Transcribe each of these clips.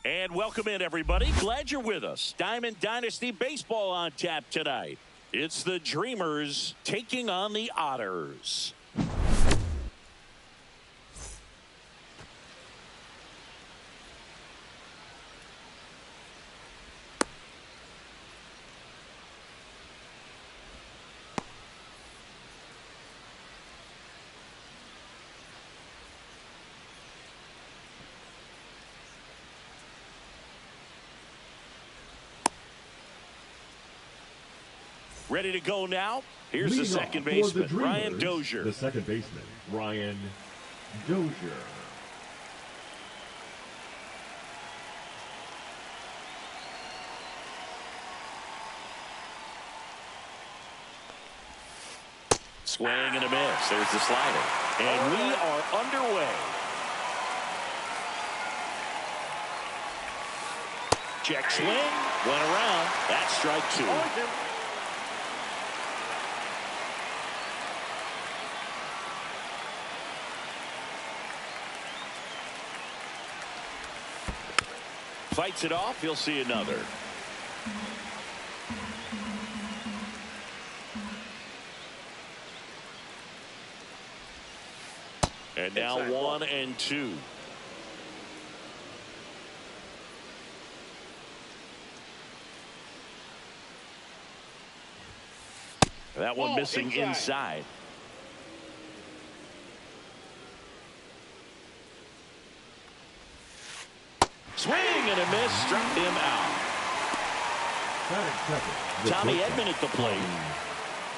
And welcome in, everybody. Glad you're with us. Diamond Dynasty Baseball on tap tonight. It's the Dreamers taking on the Otters. Ready to go now. Here's the second baseman, Ryan Dozier. The second baseman, Ryan Dozier. Swing and a miss. There's the slider. And we are underway. Check swing. Went around. That's strike two. Fights it off. He'll see another. And now 1-2. That one missing inside. Swing and a miss, struck him out. Tommy Edman at the plate.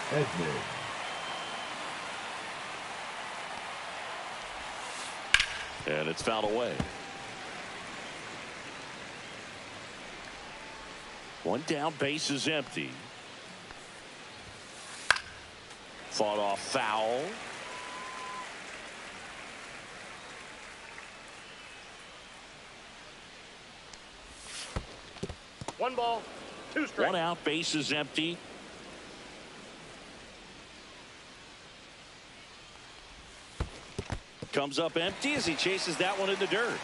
Edman. And it's fouled away. One down, base is empty. Fought off foul. One ball, two strikes. One out, base is empty. Comes up empty as he chases that one in the dirt.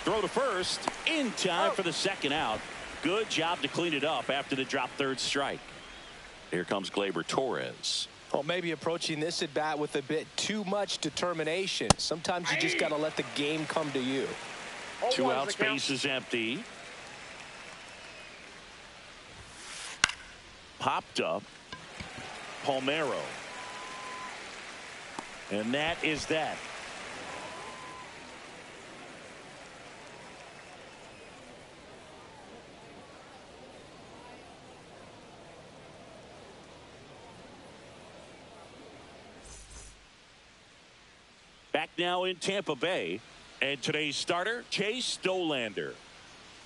Throw to first, in time for the second out. Good job to clean it up after the drop third strike. Here comes Gleyber Torres. Well, maybe approaching this at bat with a bit too much determination. Sometimes you just got to let the game come to you. Two outs, base is empty. Popped up. Palmeiro. And that is that. Back now in Tampa Bay, and today's starter, Chase Dollander.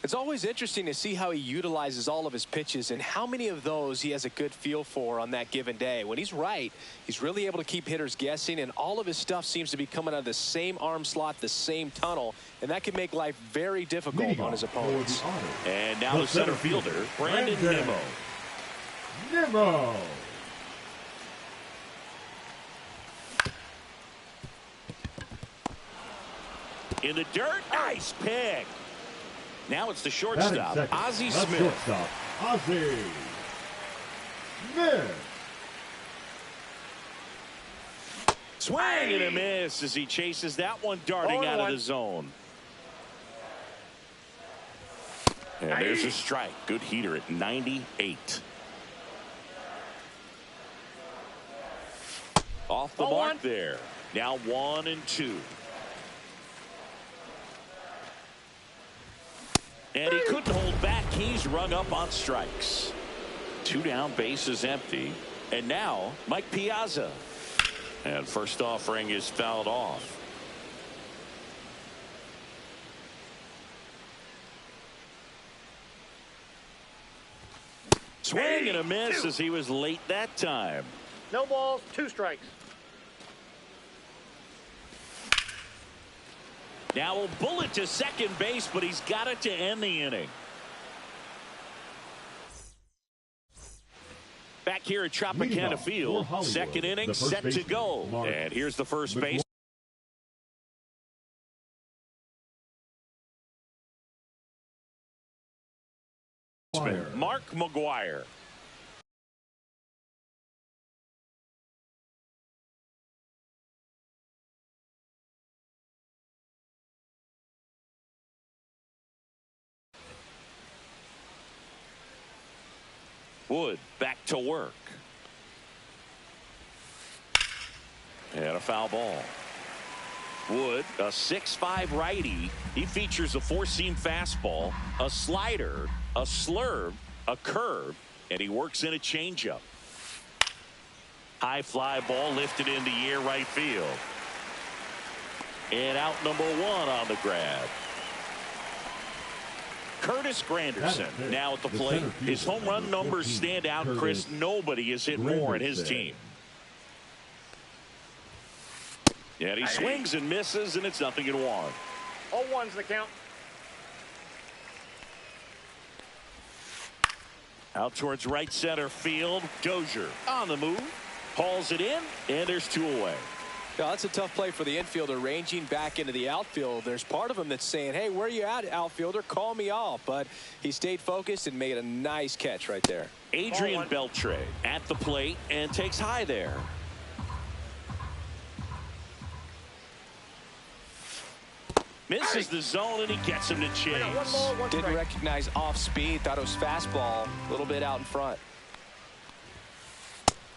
It's always interesting to see how he utilizes all of his pitches and how many of those he has a good feel for on that given day. When he's right, he's really able to keep hitters guessing, and all of his stuff seems to be coming out of the same arm slot, the same tunnel, and that can make life very difficult on his opponents. And now the center fielder, Brandon Nimmo. In the dirt, nice pick. Now it's the shortstop, Ozzie Smith. Shortstop, Ozzie Smith. Swing and a miss as he chases that one darting out of the zone. And there's a strike. Good heater at 98. Off the mark there. Now 1-2. And he couldn't hold back. He's rung up on strikes. Two down, base is empty. And now Mike Piazza. And first offering is fouled off. Swing and a miss as he was late that time. No balls, 2 strikes. Now a bullet to second base, but he's got it to end the inning. Back here at Tropicana Field, second inning set to go. And here's the first base. Mark McGuire. Wood back to work. And a foul ball. Wood, a 6'5" righty. He features a 4-seam fastball, a slider, a slurve, a curve, and he works in a changeup. High fly ball lifted in the air right field. And out number 1 on the grab. Curtis Granderson now at the plate. His home run numbers stand out, Chris. Nobody has hit more in his team. And he swings and misses, and it's 0-1. 0-1's the count. Out towards right center field. Dozier on the move. Hauls it in, and there's 2 away. Now, that's a tough play for the infielder, ranging back into the outfield. There's part of him that's saying, hey, where are you at, outfielder? Call me off. But he stayed focused and made a nice catch right there. Adrian Beltre at the plate and takes high there. Misses the zone, and he gets him to chase. 1 ball, 1 Didn't strike. recognize off speed. Thought it was fastball. A little bit out in front.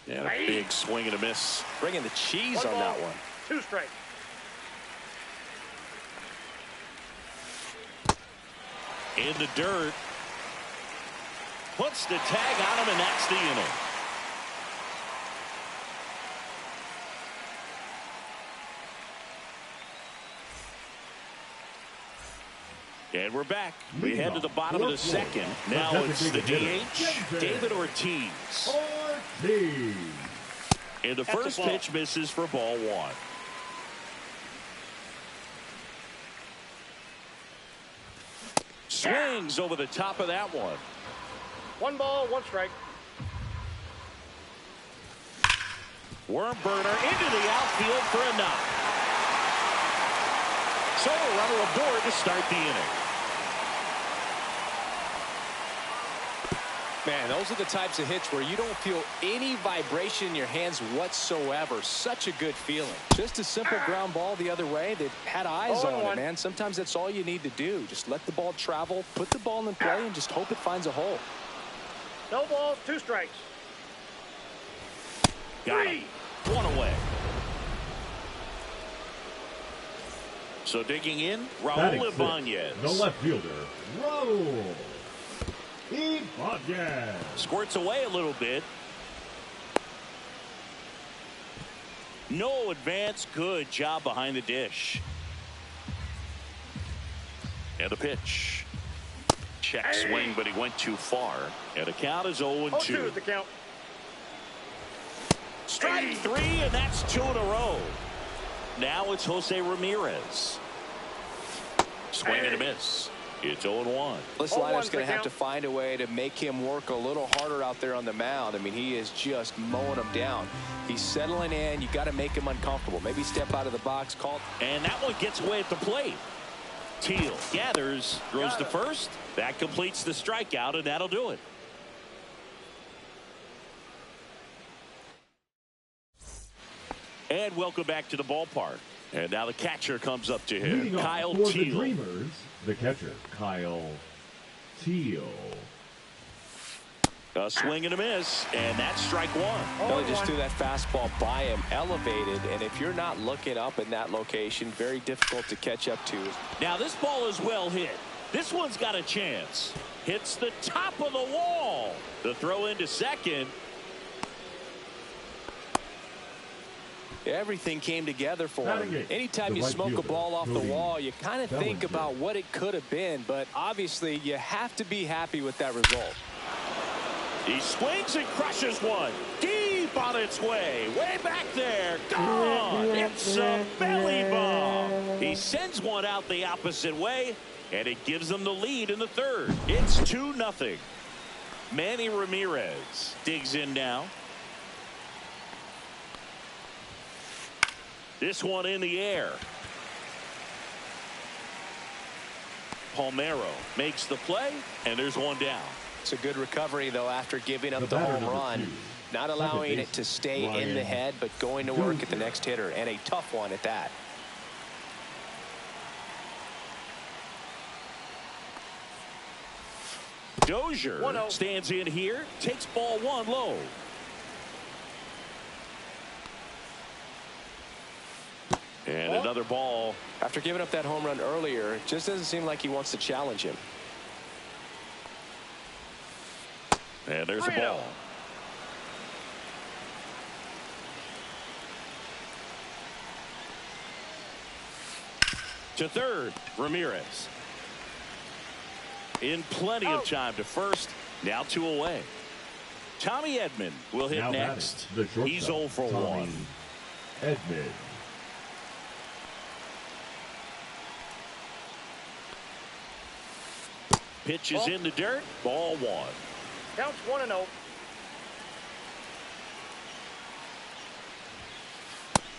And a big swing and a miss. Bringing the cheese 1 on ball, that one. 2 strikes. In the dirt. Puts the tag on him, and that's the inning. And we're back. We head to the bottom of the second. Now it's the DH, David Ortiz. And the first pitch misses for ball 1. Swings over the top of that one. 1 ball, 1 strike. Worm burner into the outfield for a knock. So a runner aboard to start the inning. Man, those are the types of hits where you don't feel any vibration in your hands whatsoever. Such a good feeling. Just a simple ground ball the other way. They've had eyes on it, man. Sometimes that's all you need to do. Just let the ball travel, put the ball in play, and just hope it finds a hole. No balls, 2 strikes. Got him. 1 away. So digging in, Raul Ibanez. The left fielder, Raul Ibanez. Squirts away a little bit. No advance. Good job behind the dish. And the pitch. Check swing, but he went too far. And the count is 0-2. 0-2 is the count. Strike 3, and that's 2 in a row. Now it's Jose Ramirez. Swing and a miss. It's 0-1. This liner's going to have to find a way to make him work a little harder out there on the mound. I mean, he is just mowing him down. He's settling in. You got to make him uncomfortable. Maybe step out of the box. And that one gets away at the plate. Teal gathers, throws to first. That completes the strikeout, and that'll do it. And welcome back to the ballpark. And now the catcher comes up to him. Kyle for Teal. the Dreamers, the catcher, Kyle Teal. A swing and a miss, and that's strike 1. No, just threw that fastball by him, elevated, and if you're not looking up in that location, very difficult to catch up to. Now this ball is well hit. This one's got a chance. Hits the top of the wall. The throw into second. Everything came together for him. Anytime you smoke a ball off the wall, you kind of think about what it could have been, but obviously you have to be happy with that result. He swings and crushes one. Deep on its way. Way back there. Gone. It's a belly bomb. He sends one out the opposite way, and it gives them the lead in the third. It's 2-0. Manny Ramirez digs in now. This one in the air. Palmeiro makes the play, and there's one down. It's a good recovery, though, after giving up the home run. Not allowing it to stay in the head, but going to work at the next hitter, and a tough one at that. Dozier stands in here, takes ball one low. And another ball. After giving up that home run earlier, it just doesn't seem like he wants to challenge him. And there's a ball. To third, Ramirez. In plenty of time to first. Now 2 away. Tommy Edman will hit next. He's 0 for 1. Edman. Pitches in the dirt. Ball 1. Counts 1-0.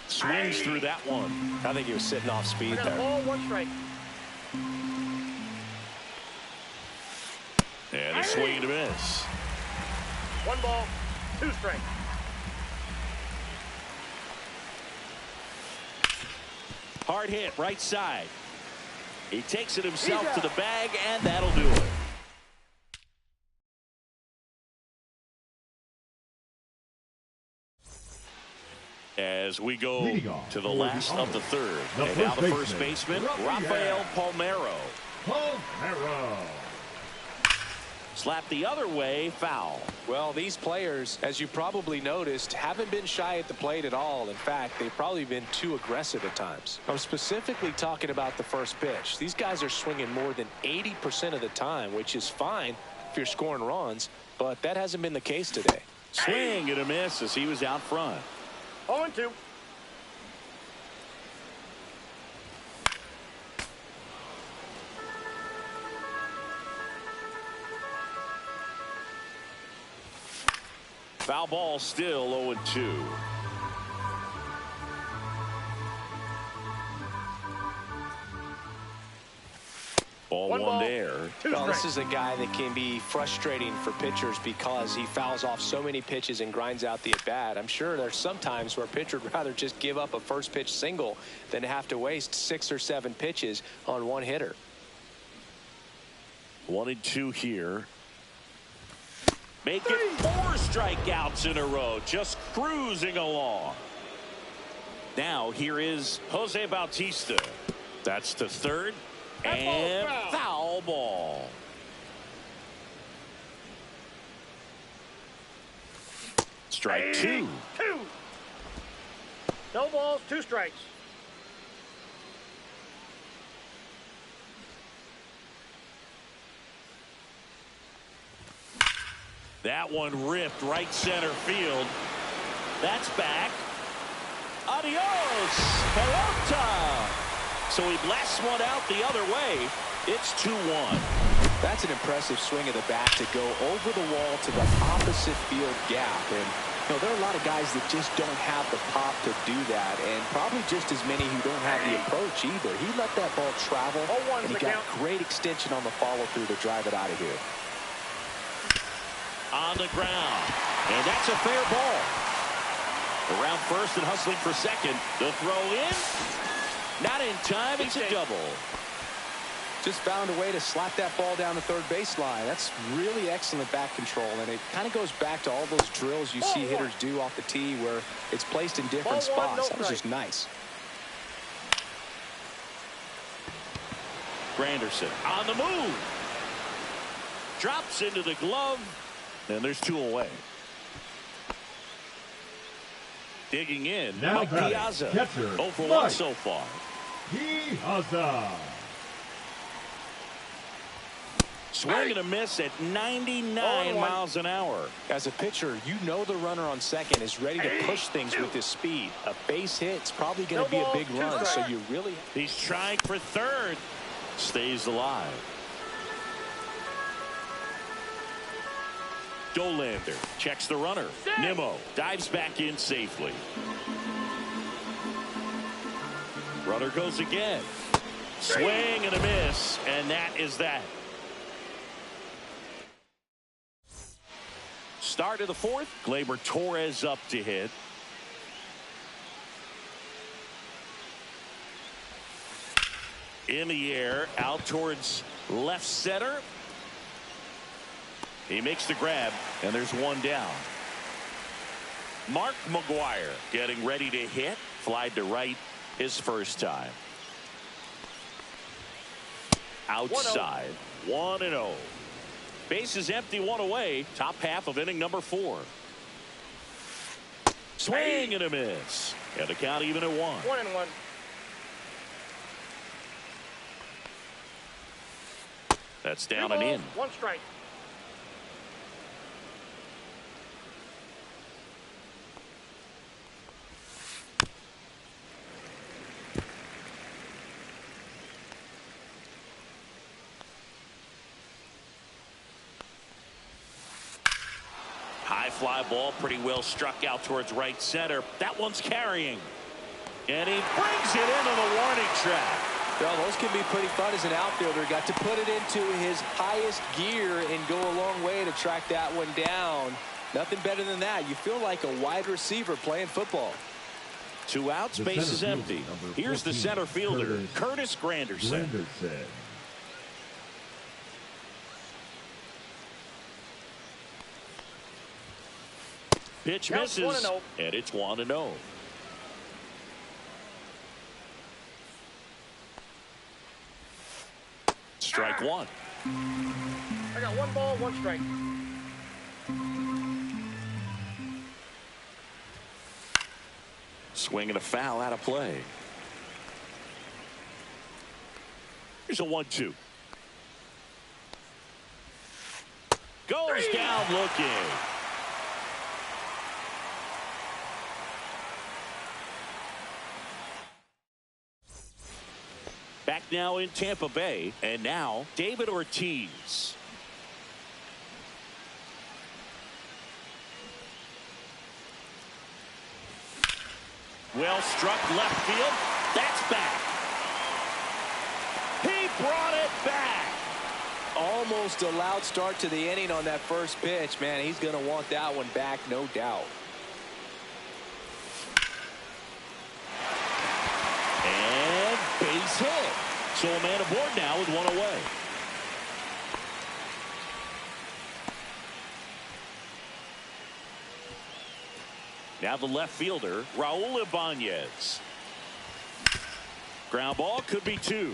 Swings through that one. I think he was sitting off speed there. Ball, 1 strike. And a swing and a miss. 1 ball, 2 strikes. Hard hit right side. He takes it himself to the bag, and that'll do it. As we go to the last of the third. And now the first baseman, Rafael Palmeiro. Slap the other way, foul. Well, these players, as you probably noticed, haven't been shy at the plate at all. In fact, they've probably been too aggressive at times. I'm specifically talking about the first pitch. These guys are swinging more than 80% of the time, which is fine if you're scoring runs, but that hasn't been the case today. Swing and a miss as he was out front. 0-2. Foul ball, still 0-2. Ball one there. Well, this is a guy that can be frustrating for pitchers because he fouls off so many pitches and grinds out the at-bat. I'm sure there's some times where a pitcher would rather just give up a first pitch single than have to waste 6 or 7 pitches on one hitter. 1-2 here. Make it 4 strikeouts in a row, just cruising along. Now here is Jose Bautista. That's to third, and foul ball. Strike 2. No balls, 2 strikes. That one ripped right center field. That's back. Adios, pelota. So he blasts one out the other way. It's 2-1. That's an impressive swing of the bat to go over the wall to the opposite field gap. And you know, there are a lot of guys that just don't have the pop to do that, and probably just as many who don't have the approach either. He let that ball travel, and he got great extension on the follow-through to drive it out of here. On the ground, and that's a fair ball. Around first and hustling for second. The throw in, not in time. It's a double. Just found a way to slap that ball down the third baseline. That's really excellent bat control, and it kind of goes back to all those drills you see hitters do off the tee where it's placed in different spots. That was just nice. Granderson on the move. Drops into the glove. And there's 2 away. Digging in, Now Mike batting, Piazza. catcher, 0 for 1 Mike so far. Piazza. Swing and a miss at 99 miles an hour. As a pitcher, you know the runner on second is ready to push things with his speed. A base hit's probably going to be a big run, so you really... He's trying for third. Stays alive. Dolander checks the runner. Nimmo dives back in safely. Runner goes again. Swing and a miss, and that is that. Start of the fourth. Gleyber Torres up to hit. In the air, out towards left center. He makes the grab, and there's one down. Mark McGwire getting ready to hit. Flied to right his first time. Outside, 1-0. Base is empty, one away. Top half of inning number 4. Swing and a miss. And the count even at 1. 1-1. That's down and in. 1 strike. High fly ball, pretty well struck out towards right center. That one's carrying. And he brings it into the warning track. Well, those can be pretty fun as an outfielder. Got to put it into his highest gear and go a long way to track that one down. Nothing better than that. You feel like a wide receiver playing football. 2 outs, base is empty. Here's the center fielder, Curtis Granderson. Pitch misses, and it's 1-0. Strike 1. I got 1 ball, 1 strike. Swing and a foul out of play. Here's a 1-2. Goes down looking. Back now in Tampa Bay, and now David Ortiz. Well struck left field. That's back. He brought it back. Almost a loud start to the inning on that first pitch. Man, he's going to want that one back, no doubt. And base hit. So a man aboard now with 1 away. Now the left fielder, Raul Ibanez. Ground ball could be 2.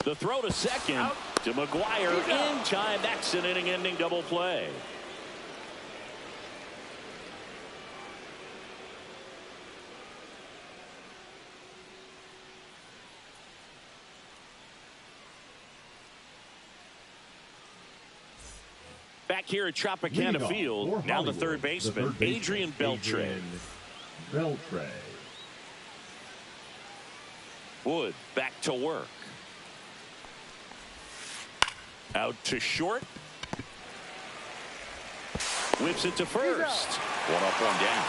The throw to second to McGwire in time. That's an inning-ending double play. Back here at Tropicana Field, now the third baseman, Adrian Beltre. Wood back to work. Out to short. Whips it to first. 1 up, 1 down.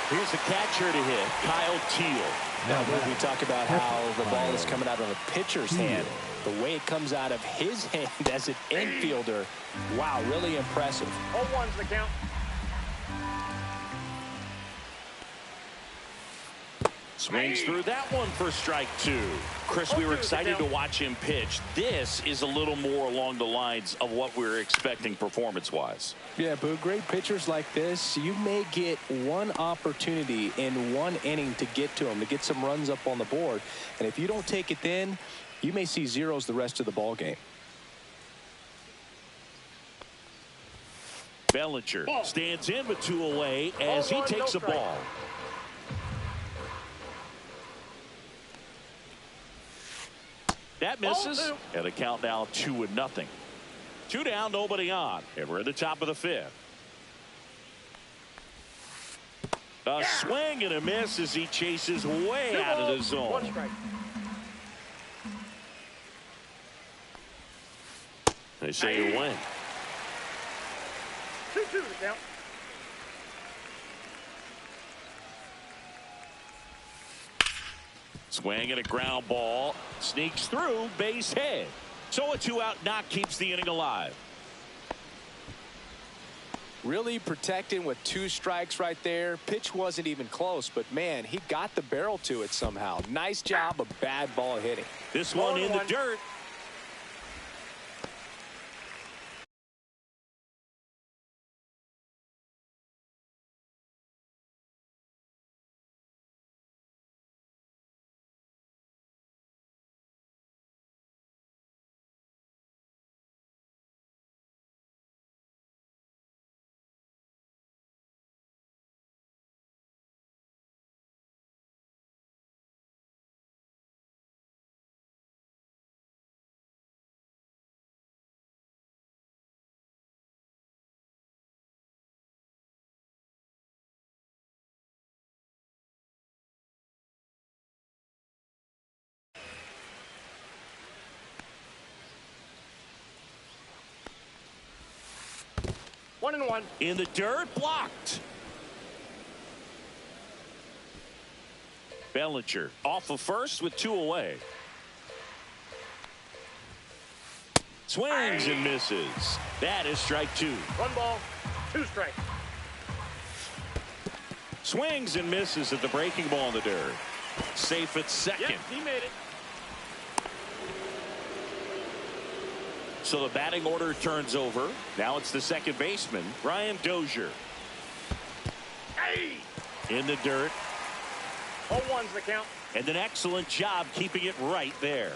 Here's the catcher to hit, Kyle Teel. Now, when we talk about how the ball is coming out of a pitcher's hand, the way it comes out of his hand as an infielder, wow, really impressive. 0-1's the count. Swings through that one for strike 2. Chris, we were excited to watch him pitch. This is a little more along the lines of what we were expecting performance-wise. Yeah, but great pitchers like this, you may get one opportunity in one inning to get to them, to get some runs up on the board. And if you don't take it then, you may see zeros the rest of the ball game. Bellinger stands in with 2 away as he takes a ball. That misses. And the count now 2-0. 2 down, nobody on. And we're at the top of the 5th. A swing and a miss as he chases way out of the zone. 1 strike. They say you win. 2-2 to count. Swing and a ground ball. Sneaks through, base hit. So a 2-out knock keeps the inning alive. Really protecting with 2 strikes right there. Pitch wasn't even close, but man, he got the barrel to it somehow. Nice job of bad ball hitting. This one in the dirt. One and one. In the dirt, blocked. Bellinger off of first with 2 away. Swings and misses. That is strike 2. 1 ball, 2 strikes. Swings and misses at the breaking ball in the dirt. Safe at second. Yep, he made it. So the batting order turns over. Now it's the second baseman, Brian Dozier. Hey! In the dirt. 0-1's the count. And an excellent job keeping it right there.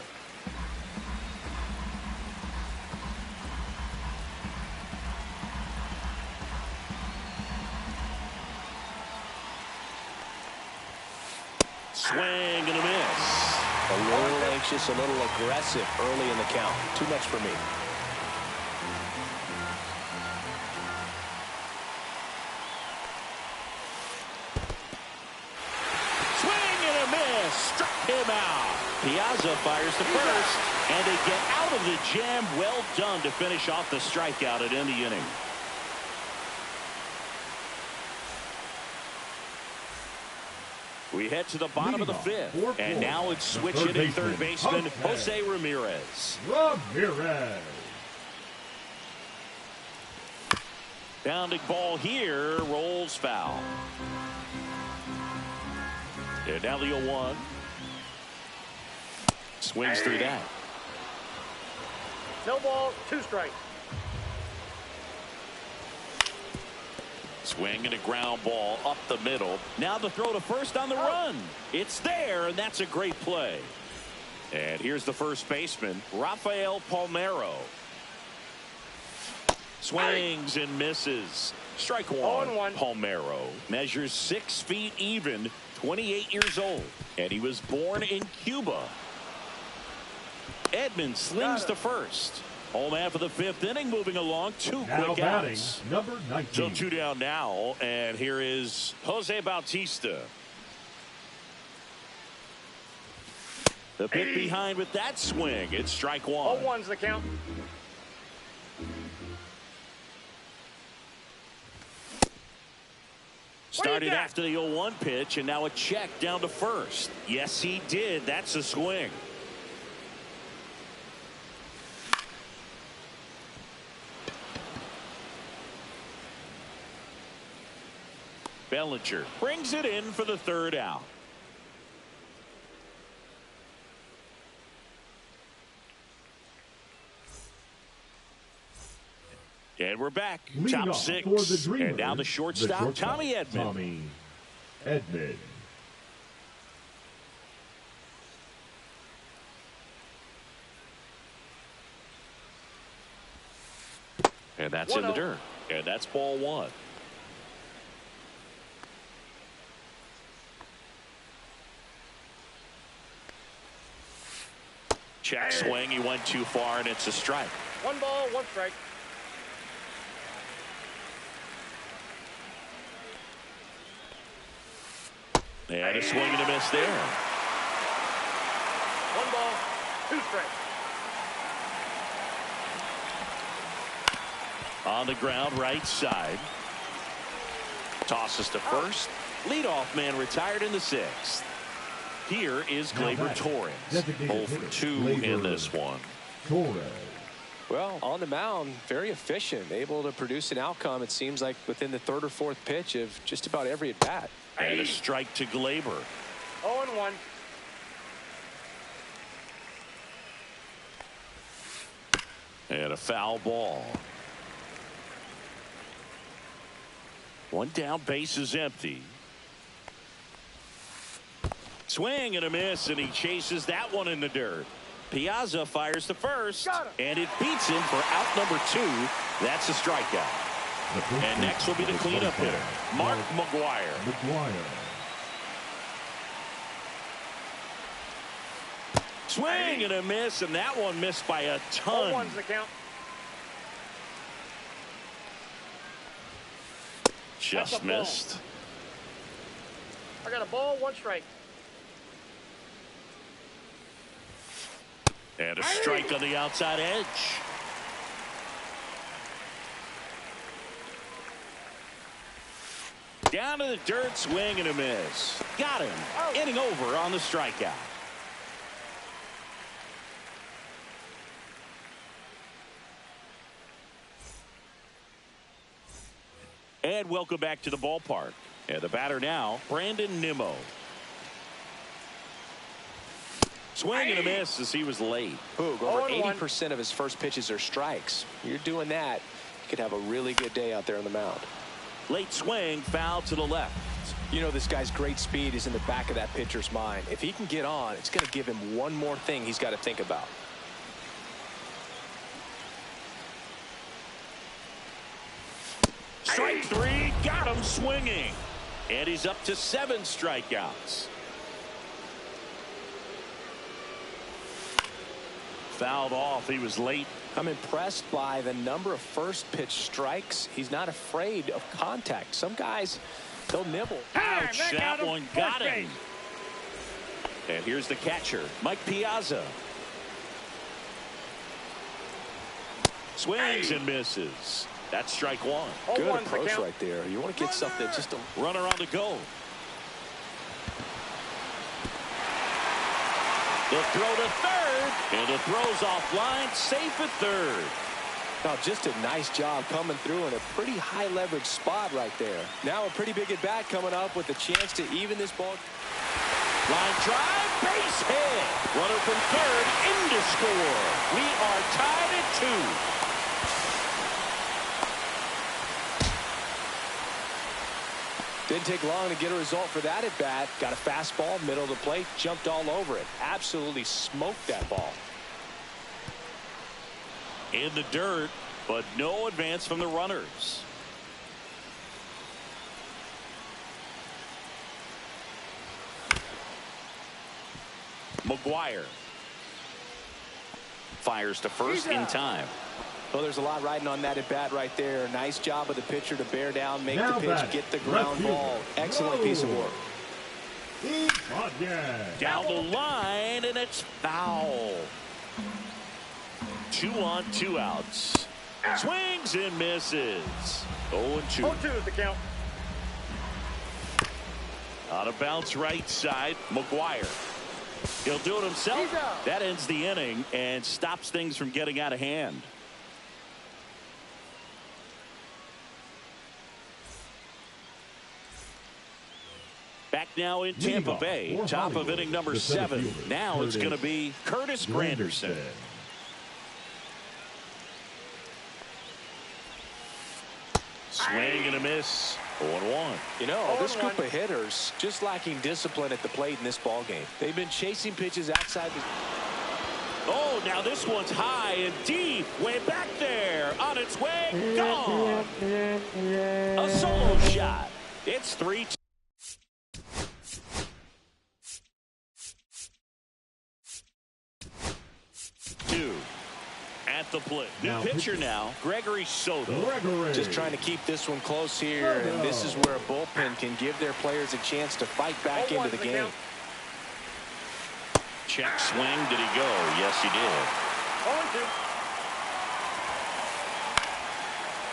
Swing and a miss. A little anxious, a little aggressive early in the count. Too much for me. Swing and a miss. Struck him out. Piazza fires to first. And they get out of the jam. Well done to finish off the strikeout and end the inning. We head to the bottom of the 5th. And now it's switch hitting third baseman Jose Ramirez. Ramirez. Bounding ball here, rolls foul. And now the 0-1. Swings through that. No ball, 2 strikes. Swing and a ground ball up the middle. Now the throw to first on the run. It's there, and that's a great play. And here's the first baseman, Rafael Palmeiro. Swings and misses. Strike 1. 0-1. Palmeiro measures 6 feet even, 28 years old. And he was born in Cuba. Edmund slings to first. Home half of the 5th inning, moving along. 2 quick outs. Number 19. So 2 down now, and here is Jose Bautista. The pick behind with that swing. It's strike 1. 0-1's the count. Started after the 0-1 pitch, and now a check down to first. Yes, he did. That's a swing. Bellinger brings it in for the 3rd out. And we're back. Top 6. And now the shortstop, Tommy Edman. And that's in the dirt. And that's ball 1. Check swing. He went too far, and it's a strike. 1 ball, 1 strike. And a swing and a miss there. 1 ball, 2 strikes. On the ground, right side. Tosses to first. Leadoff man retired in the 6th. Here is Gleyber Torres. 0 for 2 in this one. Torres. Well, on the mound, very efficient, able to produce an outcome, it seems like, within the 3rd or 4th pitch of just about every at-bat. And a strike to Gleyber. 0-1. And a foul ball. 1 down, base is empty. Swing and a miss, and he chases that one in the dirt. Piazza fires to first, and it beats him for out number 2. That's a strikeout. And next will be the cleanup hitter, Mark McGwire. Swing and a miss, and that one missed by a ton. 0-1's the count. Just missed. I got a ball, 1 strike. And a strike on the outside edge. Down to the dirt, swing and a miss. Got him. Inning over on the strikeout. And welcome back to the ballpark. And the batter now, Brandon Nimmo. Swing and a miss as he was late. Boog, over 80% of his first pitches are strikes. You're doing that, you could have a really good day out there on the mound. Late swing, foul to the left. You know, this guy's great speed is in the back of that pitcher's mind. If he can get on, it's going to give him one more thing he's got to think about. Strike 3, got him swinging. And he's up to 7 strikeouts. Fouled off. He was late. I'm impressed by the number of first pitch strikes. He's not afraid of contact. Some guys, they'll nibble. Ouch, that one got him. And here's the catcher, Mike Piazza. Swings and misses. That's strike 1. Good approach right there. You want to get something just a runner on the go. The throw to third, and the throw's offline, safe at third. Now, just a nice job coming through in a pretty high leverage spot right there. Now a pretty big at bat coming up with a chance to even this ball. Line drive, base hit. Runner from third in to score. We are tied at 2. Didn't take long to get a result for that at bat. Got a fastball, middle of the plate, jumped all over it. Absolutely smoked that ball. In the dirt, but no advance from the runners. McGwire fires to first in time. Well, there's a lot riding on that at bat right there. Nice job of the pitcher to bear down, make the pitch, get the ground ball. Excellent piece of work. Down the line, and it's foul. 2 on, 2 outs. Swings and misses. 0-2. 0-2 is the count. On a bounce right side, McGwire. He'll do it himself. That ends the inning and stops things from getting out of hand. Back now in Tampa Bay, top of inning number 7. Now it's going to be Curtis Granderson. Swing and a miss. 0-1. You know, this group of hitters just lacking discipline at the plate in this ball game. They've been chasing pitches outside the... Oh, now this one's high and deep, way back there, on its way, gone. A solo shot. It's 3-2. plate. New Now pitcher pitching. now, Gregory Soto. Gregory. Just trying to keep this one close here, and this is where a bullpen can give their players a chance to fight back into the game. Check swing. Did he go? Yes, he did. 0-2.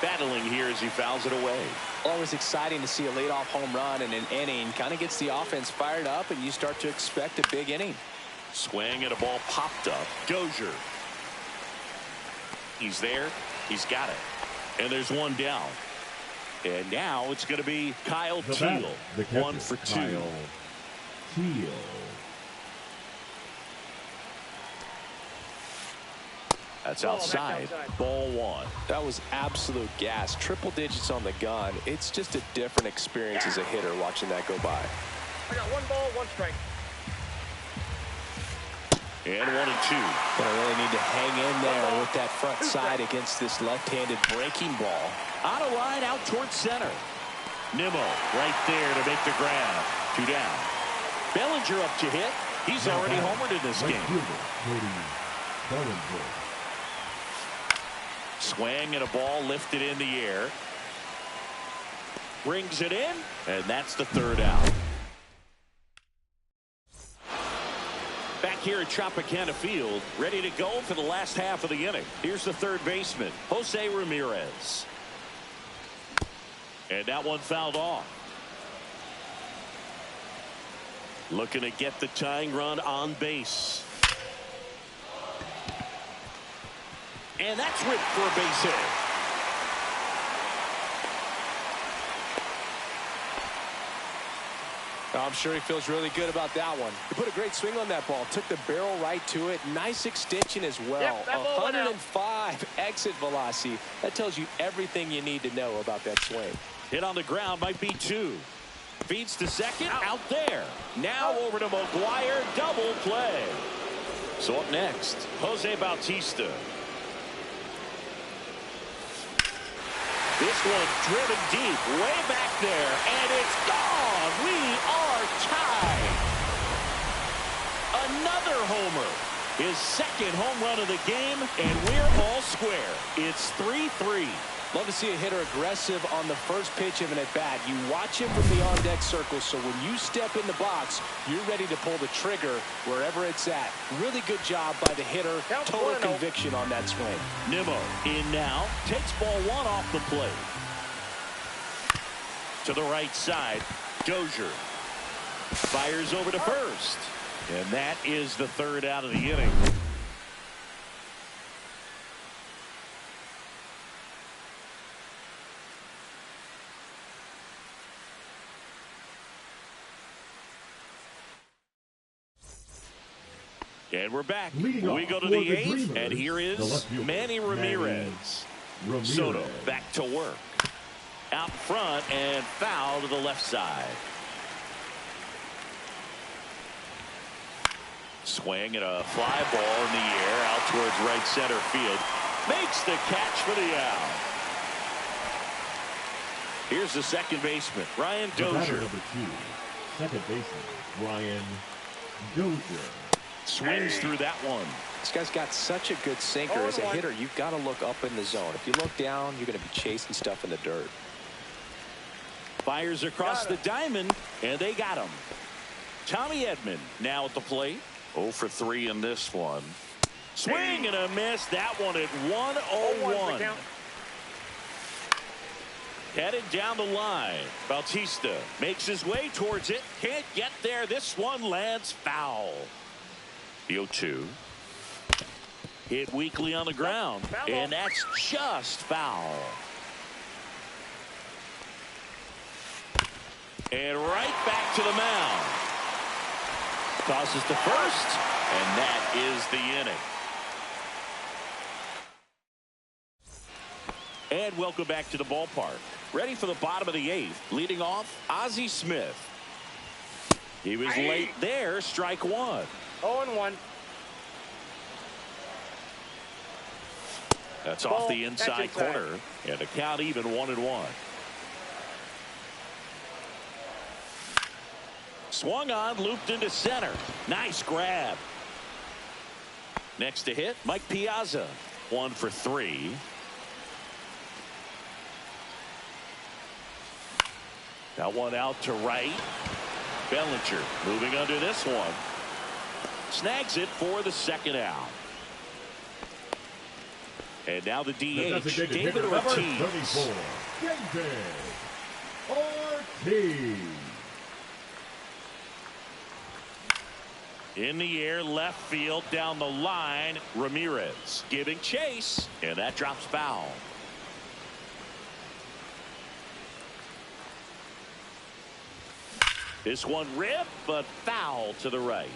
Battling here as he fouls it away. Always exciting to see a leadoff home run in an inning. Kind of gets the offense fired up, and you start to expect a big inning. Swing and a ball popped up. Dozier. He's there. He's got it. And there's one down. And now it's going to be Kyle The Teal. batter, the catcher, 1 for 2. Kyle Teal. That's Ball, that's outside. outside. Ball 1. That was absolute gas. Triple digits on the gun. It's just a different experience as a hitter watching that go by. I got 1 ball, 1 strike. And 1 and 2. Gonna really need to hang in there with that front side against this left-handed breaking ball. Out of line, out towards center. Nimmo right there to make the grab. 2 down. Bellinger up to hit. He's already homered in this Right game. fielder, Cody Bellinger. Swing and a ball lifted in the air. Brings it in, and that's the 3rd out. Back here at Tropicana Field, ready to go for the last half of the inning. Here's the 3rd baseman, Jose Ramirez. And that one fouled off. Looking to get the tying run on base. And that's ripped for a base hit. I'm sure he feels really good about that one. He put a great swing on that ball. Took the barrel right to it. Nice extension as well. Yep, that ball went out. 105 exit velocity. That tells you everything you need to know about that swing. Hit on the ground, might be 2. Feeds to second, out there. Now over to McGuire, double play. So up next, Jose Bautista. This one driven deep, way back there, and it's gone. We are tied. Another homer. His 2nd home run of the game, and we're all square. It's 3-3. Love to see a hitter aggressive on the first pitch of an at-bat. You watch him from the on-deck circle, so when you step in the box, you're ready to pull the trigger wherever it's at. Really good job by the hitter. Count Total 1-0. conviction on that swing. Nimmo in now, takes ball 1 off the plate. To the right side, Dozier fires over to first. And that is the 3rd out of the inning. And we're back. Leading We off go to for the the 8th, Dreamers, and here the is left fielder, Manny Ramirez. Ramirez. Soto back to work. Out front and foul to the left side. Swing and a fly ball in the air out towards right center field. Makes the catch for the out. Here's the 2nd baseman, Ryan The batter, Dozier. number 2, 2nd baseman, Ryan Dozier. Swings through that one. This guy's got such a good sinker. As a 0-1. hitter, you've got to look up in the zone. If you look down, you're going to be chasing stuff in the dirt. Fires across the diamond, and they got him. Tommy Edman now at the plate. 0 for 3 in this one. Swing and a miss. That one at 1-0-1. count. Headed down the line. Bautista makes his way towards it. Can't get there. This one lands foul. The 0-2. Hit weakly on the ground. Foul. And that's just foul. And right back to the mound. Tosses to first. And that is the inning. And welcome back to the ballpark. Ready for the bottom of the 8th. Leading off, Ozzie Smith. He was late there. Strike 1. 0-1. That's Ball, off the that's inside inside. corner. And the count even 1-1. Swung on, looped into center. Nice grab. Next to hit, Mike Piazza. 1 for 3. That one out to right. Bellinger moving under this one. Snags it for the second out. And now the DH, David Ortiz. 34, David Ortiz. In the air, left field, down the line. Ramirez giving chase, and that drops foul. This one ripped, but foul to the right.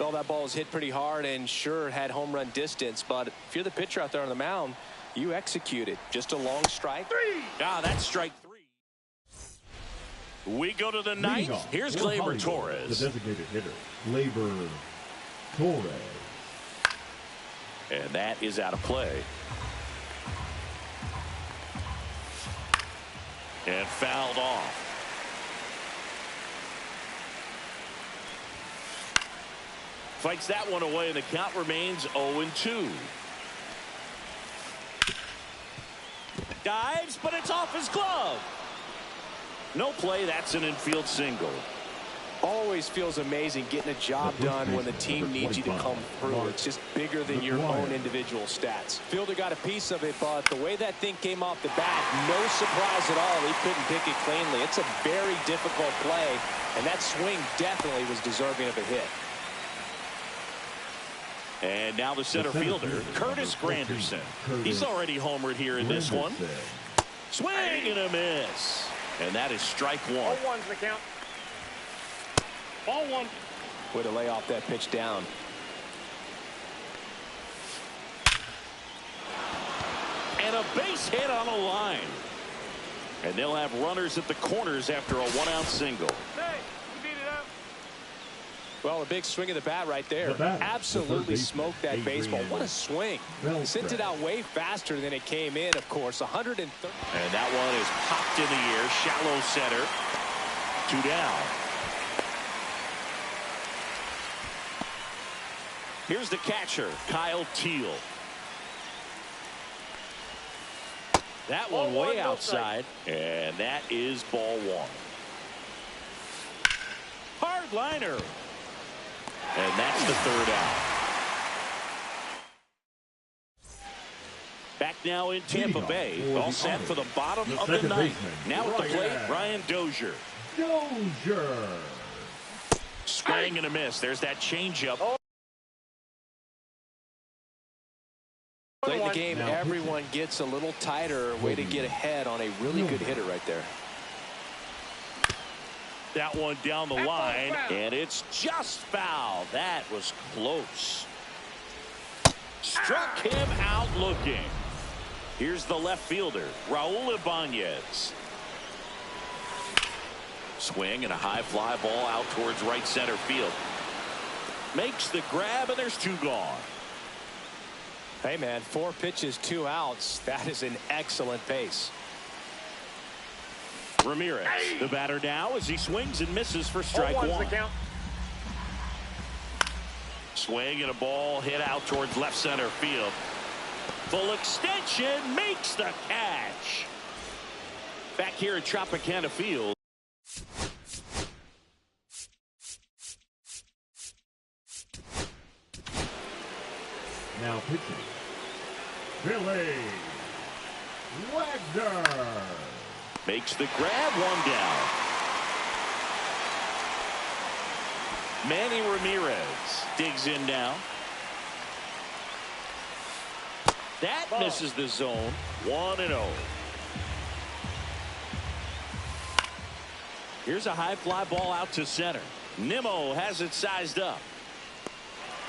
Well, that ball was hit pretty hard and sure had home run distance, but if you're the pitcher out there on the mound, you execute it. Just a long strike. That's strike 3. We go to the ninth. Here's Gleyber Torres. The designated hitter, Gleyber Torres. And that is out of play. And fouled off. Fights that one away, and the count remains 0-2. Dives, but it's off his glove. No play. That's an infield single. Always feels amazing getting a job done when the team needs you to come through. It's just bigger than your own individual stats. Fielder got a piece of it, but the way that thing came off the bat, no surprise at all. He couldn't pick it cleanly. It's a very difficult play, and that swing definitely was deserving of a hit. And now the center fielder, Curtis Granderson. He's already homered here in this one. Swing and a miss. And that is strike 1. Ball 1's the count. Ball 1. Way to lay off that pitch down. And a base hit on the line. And they'll have runners at the corners after a 1-out single. Hey, you beat it up. Well, a big swing of the bat right there. Absolutely smoked that baseball. What a swing. Sent it out way faster than it came in, of course. 130. And that one is popped in the air. Shallow center. 2 down. Here's the catcher, Kyle Teal. That one way outside. And that is ball 1. Hard liner. And that's the 3rd out. Back now in Tampa Bay. All set for the bottom of the ninth. Now at the plate, Brian Dozier. Swing and a miss. There's that changeup. Late in the game, everyone gets a little tighter. Way to get ahead on a really good hitter right there. That one down the line, and it's just foul. That was close. Struck him out looking. Here's the left fielder, Raul Ibanez. Swing and a high fly ball out towards right center field. Makes the grab, and there's 2 gone. Hey, man, 4 pitches, 2 outs. That is an excellent pace. Ramirez, the batter now as he swings and misses for strike 1. Swing and a ball hit out towards left center field. Full extension, makes the catch. Back here at Tropicana Field. Now pitching, Billy Wagner. Makes the grab, 1 down. Manny Ramirez digs in now. That misses the zone. 1-0. Here's a high fly ball out to center. Nimmo has it sized up.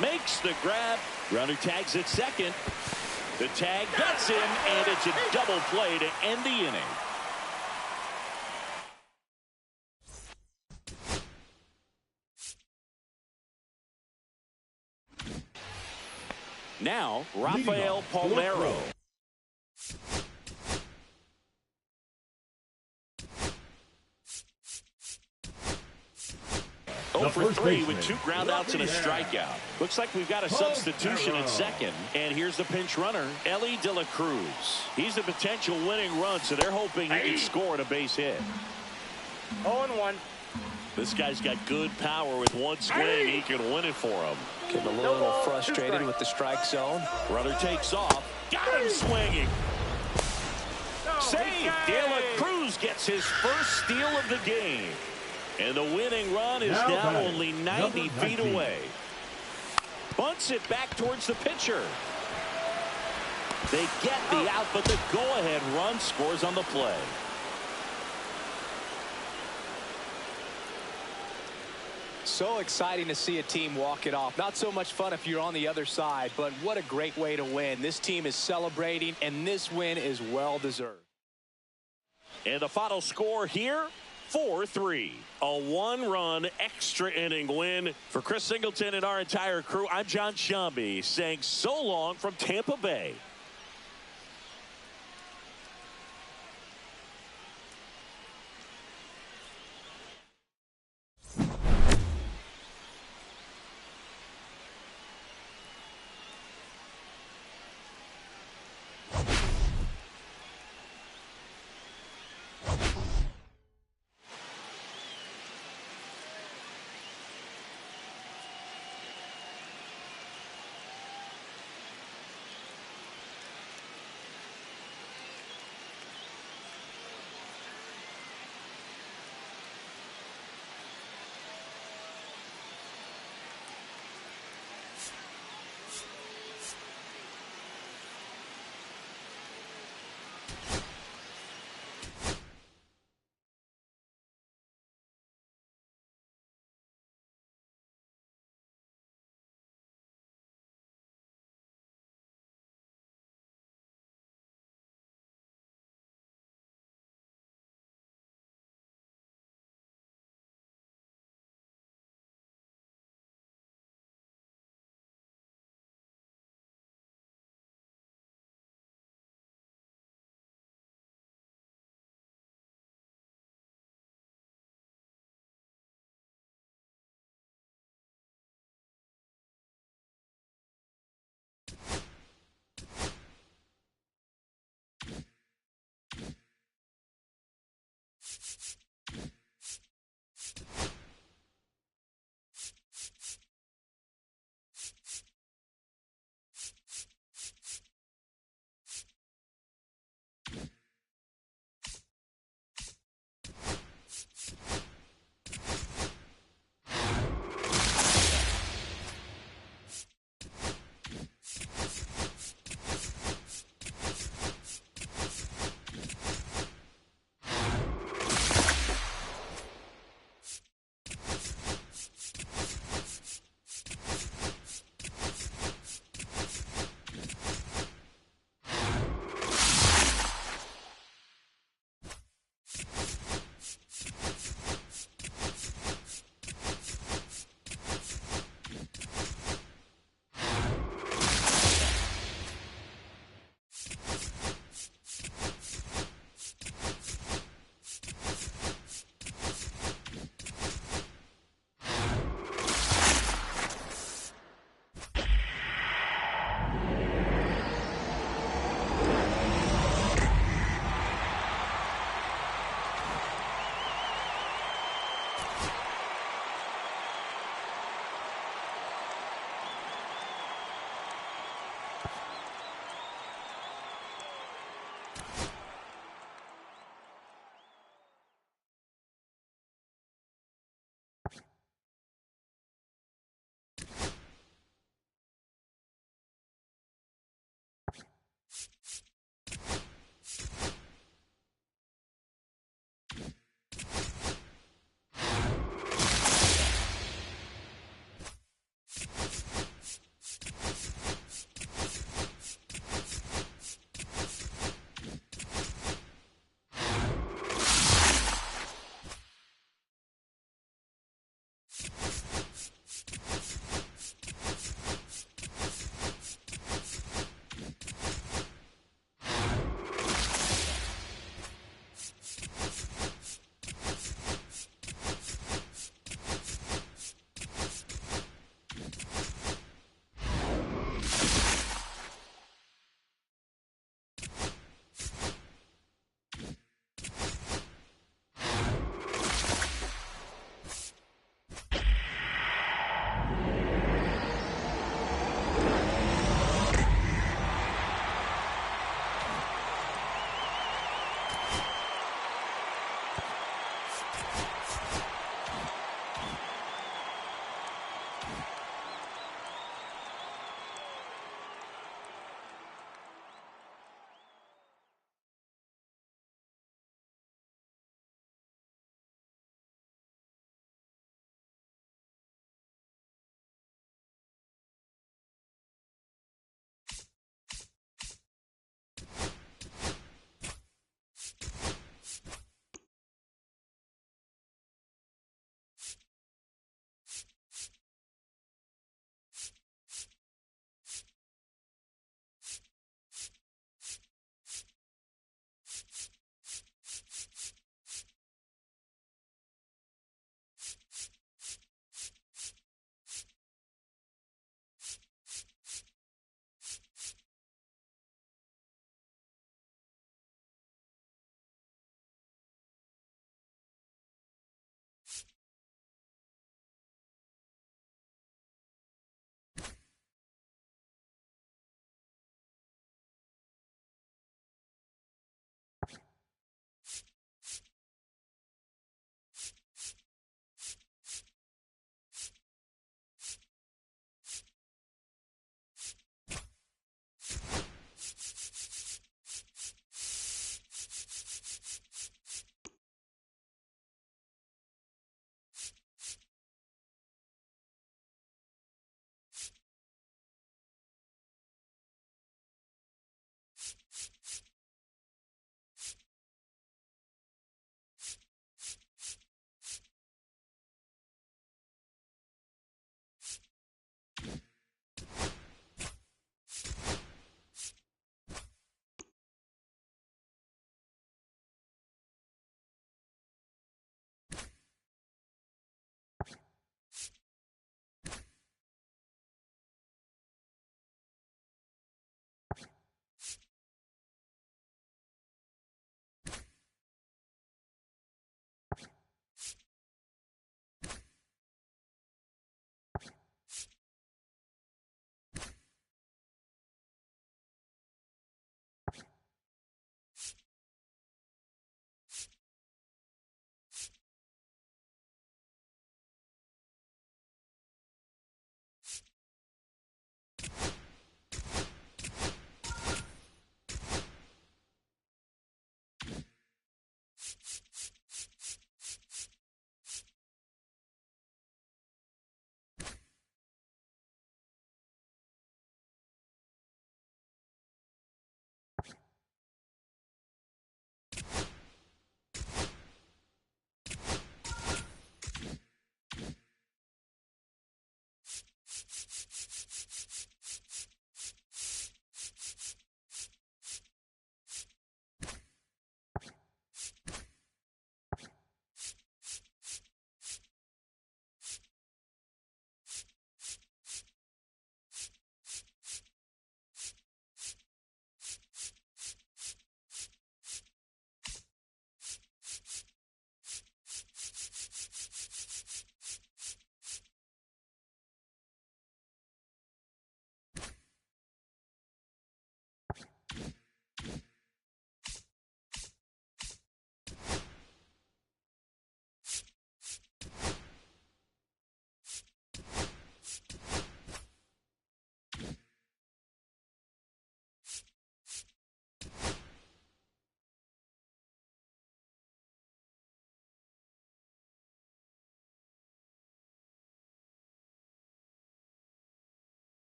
Makes the grab. Runner tags at second. The tag gets him, and it's a double play to end the inning. Now, Rafael Palmeiro. 0 for first 3 baseman, with 2 groundouts and a strikeout. Looks like we've got a substitution at second. And here's the pinch runner, Mlb De La Cruz. He's a potential winning run, so they're hoping he can score at a base hit. 0-1. This guy's got good power. With one swing, he can win it for him. Getting a little frustrated with the strike zone. Runner takes off. Got him swinging. Save. De La Cruz gets his first steal of the game. And the winning run is now only 90 feet away. Bunts it back towards the pitcher. They get the out, but the go-ahead run scores on the play. So exciting to see a team walk it off. Not so much fun if you're on the other side, but what a great way to win. This team is celebrating, and this win is well-deserved. And the final score here, 4-3. A 1-run extra inning win for Chris Singleton and our entire crew. I'm John Shambi saying so long from Tampa Bay.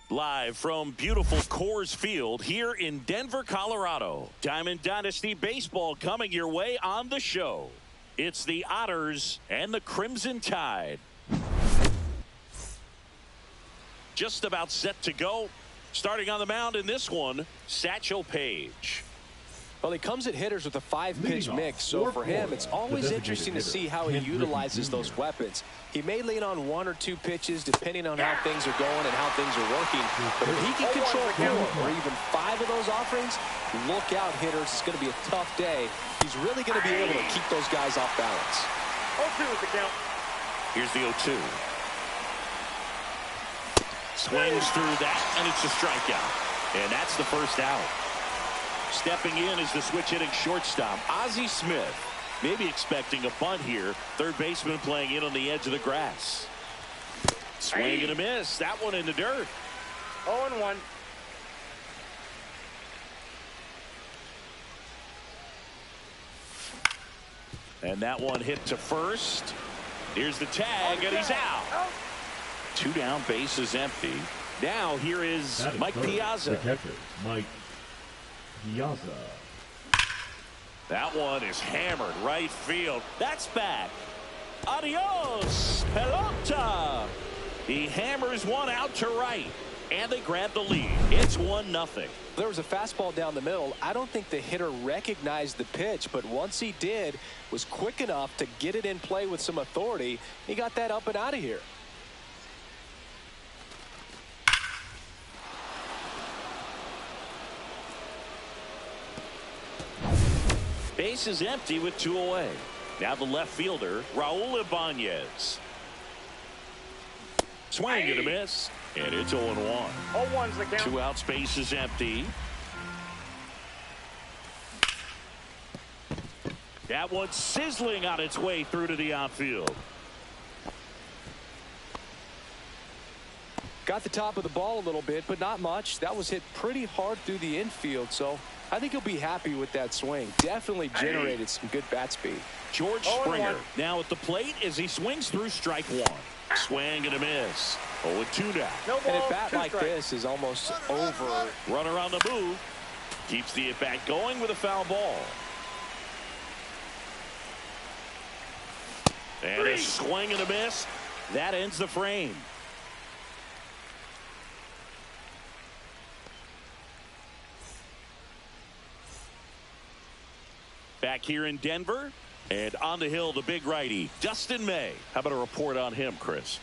Live from beautiful Coors Field here in Denver, Colorado. Diamond Dynasty Baseball coming your way on the show. It's the Otters and the Crimson Tide. Just about set to go. Starting on the mound in this one, Satchel Paige. Well, he comes at hitters with a 5-pitch mix, so for him, it's always interesting to see how he utilizes those weapons. He may lean on 1 or 2 pitches depending on how things are going and how things are working, but if he can control 4 or even 5 of those offerings, look out, hitters. It's going to be a tough day. He's really going to be able to keep those guys off balance. 0-2 with the count. Here's the 0-2. Swings through that, and it's a strikeout. And that's the first out. Stepping in is the switch-hitting shortstop, Ozzie Smith. Maybe expecting a bunt here. Third baseman playing in on the edge of the grass. Swing and a miss. That one in the dirt. 0-1. And that one hit to first. Here's the tag, and he's out. 2 down, bases empty. Now here is Mike Piazza. The catcher, Mike Piazza. That one is hammered right field. That's back. Adios, pelota. He hammers one out to right, and they grab the lead. It's 1-0. There was a fastball down the middle. I don't think the hitter recognized the pitch, but once he did, was quick enough to get it in play with some authority. He got that up and out of here. Base is empty with 2 away. Now the left fielder, Raul Ibanez. Swing and a miss. And it's 0-1. 0-1's the count. 2 outs, base is empty. That one's sizzling on its way through to the outfield. Got the top of the ball a little bit, but not much. That was hit pretty hard through the infield, so I think he'll be happy with that swing. Definitely generated some good bat speed. George Springer now at the plate as he swings through strike one. Swing and a miss. 0-2 now. No ball, And a bat like strikes. this is almost over. Runner on the move. Keeps the at-bat going with a foul ball. And a swing and a miss. That ends the frame. Back here in Denver, and on the hill, the big righty, Dustin May. How about a report on him, Chris?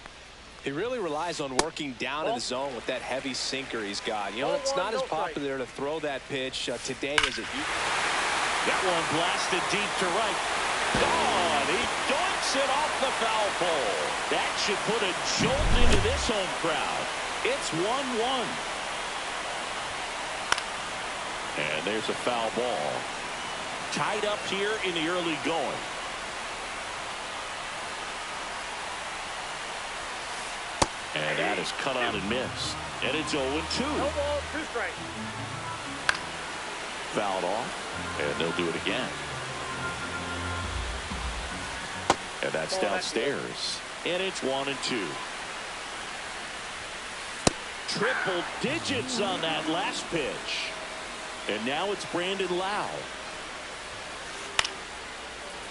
He really relies on working down in the zone with that heavy sinker he's got. You know, it's not as popular to throw that pitch today as it used to. That one blasted deep to right. Gone. He doinks it off the foul pole. That should put a jolt into this home crowd. It's 1-1. And there's a foul ball. Tied up here in the early going. And that is cut on and missed. And it's 0-2. No ball, 2 strikes. Fouled off. And they'll do it again. And that's downstairs. And it's 1-2. Triple digits on that last pitch. And now it's Brandon Lau.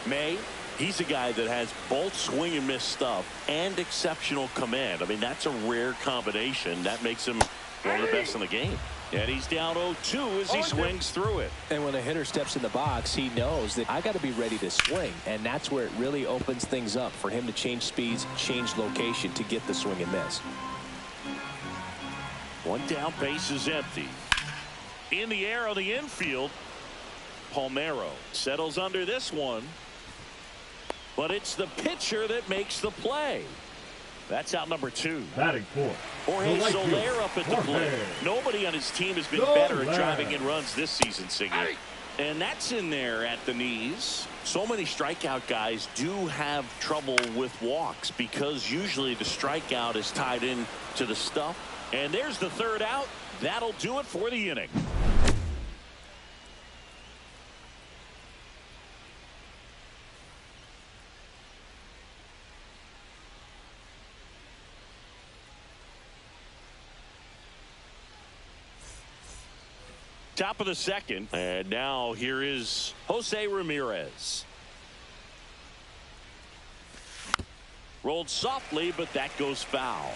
May, he's a guy that has both swing and miss stuff and exceptional command. I mean, that's a rare combination. That makes him one of the best in the game. And he's down 0-2 as he swings through it. And when a hitter steps in the box, he knows that I got to be ready to swing. And that's where it really opens things up for him to change speeds, change location to get the swing and miss. One down, base is empty. In the air on the infield, Palmeiro settles under this one. But it's the pitcher that makes the play. That's out number 2. Batting fourth. Jorge Soler up at the plate. Nobody on his team has been better at driving in runs this season, Signet. And that's in there at the knees. So many strikeout guys do have trouble with walks because usually the strikeout is tied in to the stuff. And there's the 3rd out. That'll do it for the inning. Top of the 2nd, and now here is Jose Ramirez. Rolled softly, but that goes foul.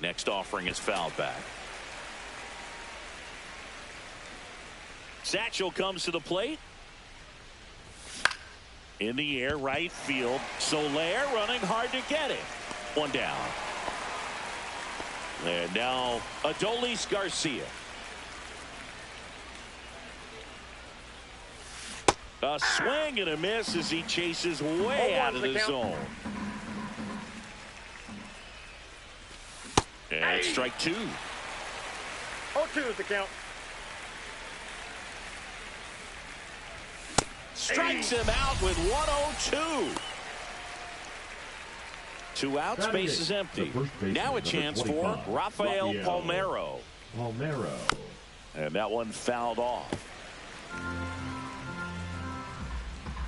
Next offering is fouled back. Satchel comes to the plate. In the air, right field. Soler running hard to get it. One down. And now Adolis Garcia. A swing and a miss as he chases way out of the zone. And strike 2. 0-2 is the count. Strikes him out with 1-0-2. 2 outs, base is empty. Now a chance for Rafael Palmeiro. And that one fouled off.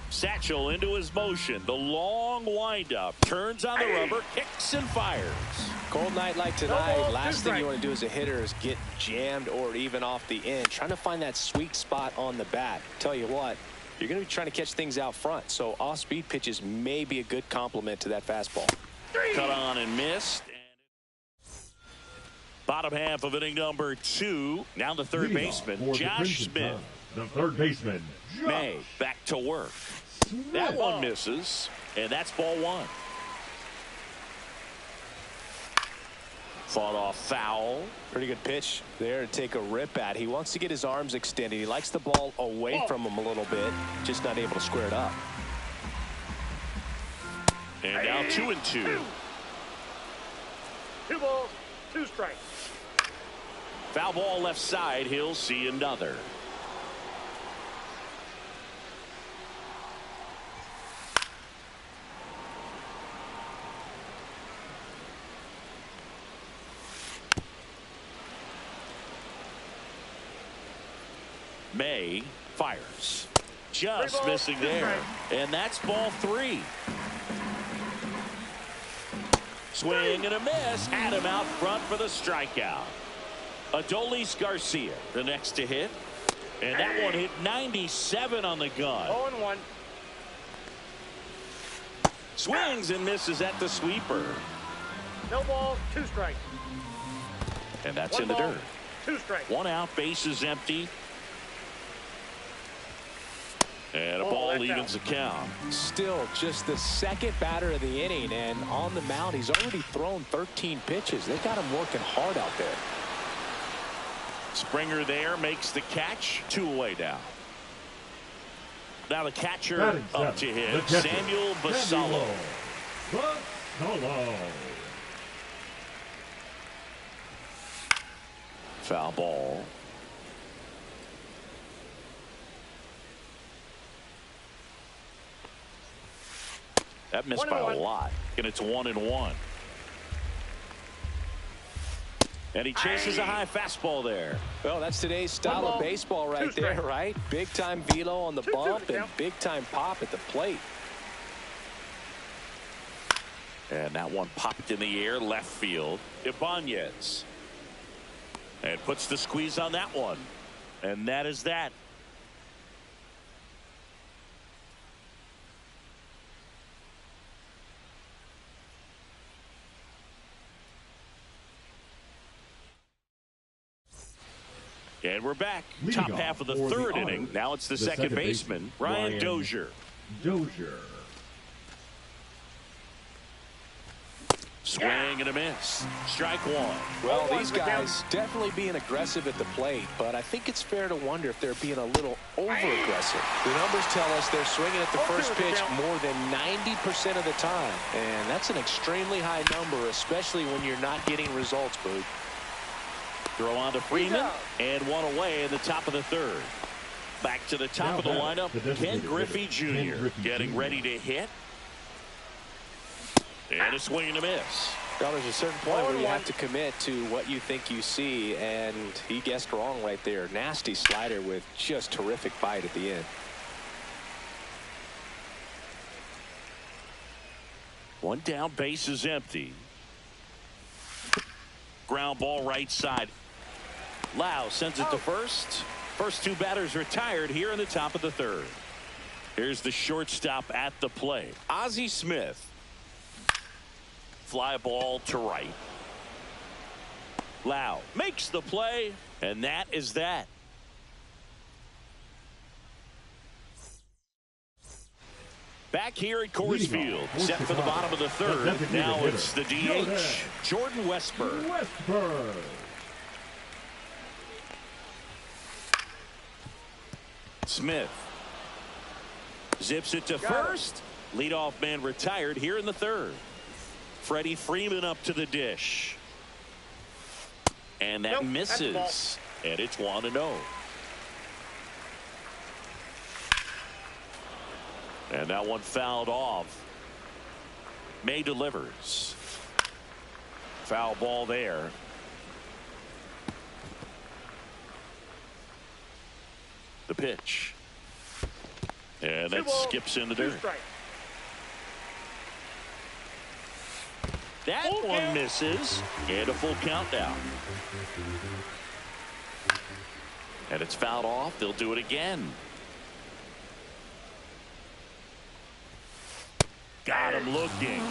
Satchel into his motion. The long windup. Turns on the rubber, kicks and fires. Cold night like tonight, last thing you want to do as a hitter is get jammed or even off the end. Trying to find that sweet spot on the bat. Tell you what, you're going to be trying to catch things out front. So off-speed pitches may be a good complement to that fastball. Cut on and missed. Bottom half of inning number 2. Now the third baseman, Josh Smith. The third baseman, May, back to work. That one misses, and that's ball 1. Fought off foul. Pretty good pitch there to take a rip at. He wants to get his arms extended. He likes the ball away from him a little bit, just not able to square it up. And now 2-2. 2 balls, 2 strikes. Foul ball left side. He'll see another. May fires. Just missing there. And that's ball 3. Swing and a miss. Had him out front for the strikeout. Adolis Garcia, the next to hit. And that one hit 97 on the gun. 0-1. Swings and misses at the sweeper. No balls, 2 strikes. And that's 1 in the ball, dirt. 2 strikes. 1 out, bases empty. And a Oh, ball that's evens out. the count. Still just the second batter of the inning, and on the mound he's already thrown 13 pitches. They got him working hard out there. Springer there makes the catch. 2 away now. Now the catcher Batting up to seventh, hit. the catcher, Samuel Basallo. Basallo. Foul ball. That missed by a 1-1. lot. And it's 1-1. And he chases a high fastball there. Well, that's today's style of baseball right there, right? Big time velo on the 2-2 bump the and count. big time pop at the plate. And that one popped in the air left field. Ibanez. And puts the squeeze on that one. And that is that. And we're back. Leading Top off half of the for the third Otters, inning. Now it's the the second second baseman, baseman, Ryan Ryan Dozier. Dozier. Swing and a miss. Strike 1. Well, 0-1 these the count. guys definitely being aggressive at the plate, but I think it's fair to wonder if they're being a little over-aggressive. The numbers tell us they're swinging at the 0-2 first the pitch count. more than 90% of the time, and that's an extremely high number, especially when you're not getting results, Boog. Throw on to Freeman, out. and 1 away in the top of the third. Back to the top Now of the batting, lineup, the Ken designated Griffey hitter, Jr. Ken Griffey getting Jr. ready to hit. And a swing and a miss. Well, there's a certain point where you 0-1. have to commit to what you think you see, and he guessed wrong right there. Nasty slider with just terrific bite at the end. One down, base is empty. Ground ball right side. Lau sends it to first. First 2 batters retired here in the top of the third. Here's the shortstop at the plate. Ozzie Smith. Fly ball to right. Lau makes the play, and that is that. Back here at Coors Leading off, Field, set for the bottom of the third. designated Now hitter, it's the DH, Jordan Westburg. Westburg. Smith zips it to first. Leadoff man retired here in the third. Freddie Freeman up to the dish. And that Nope, that's the ball. misses. And it's 1-0. And that one fouled off. May delivers. Foul ball there. The pitch. And 2 that balls, skips in the 2 dirt. strikes. That Full one count. misses. And a full countdown. And it's fouled off. They'll do it again. Got him looking.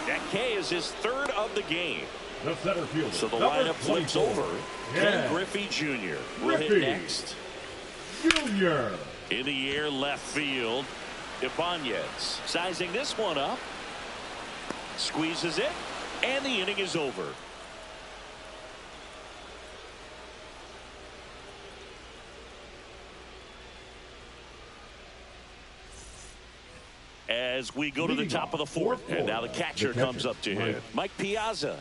That K is his 3rd of the game. The center fielder. So the number lineup flips 24. over. Yeah. Ken Griffey Jr. will hit Griffey. next. Junior. In the air left field. Ibanez sizing this one up. Squeezes it. And the inning is over. As as we go to the top of the fourth. And now the catcher comes up to hit. Mike Piazza.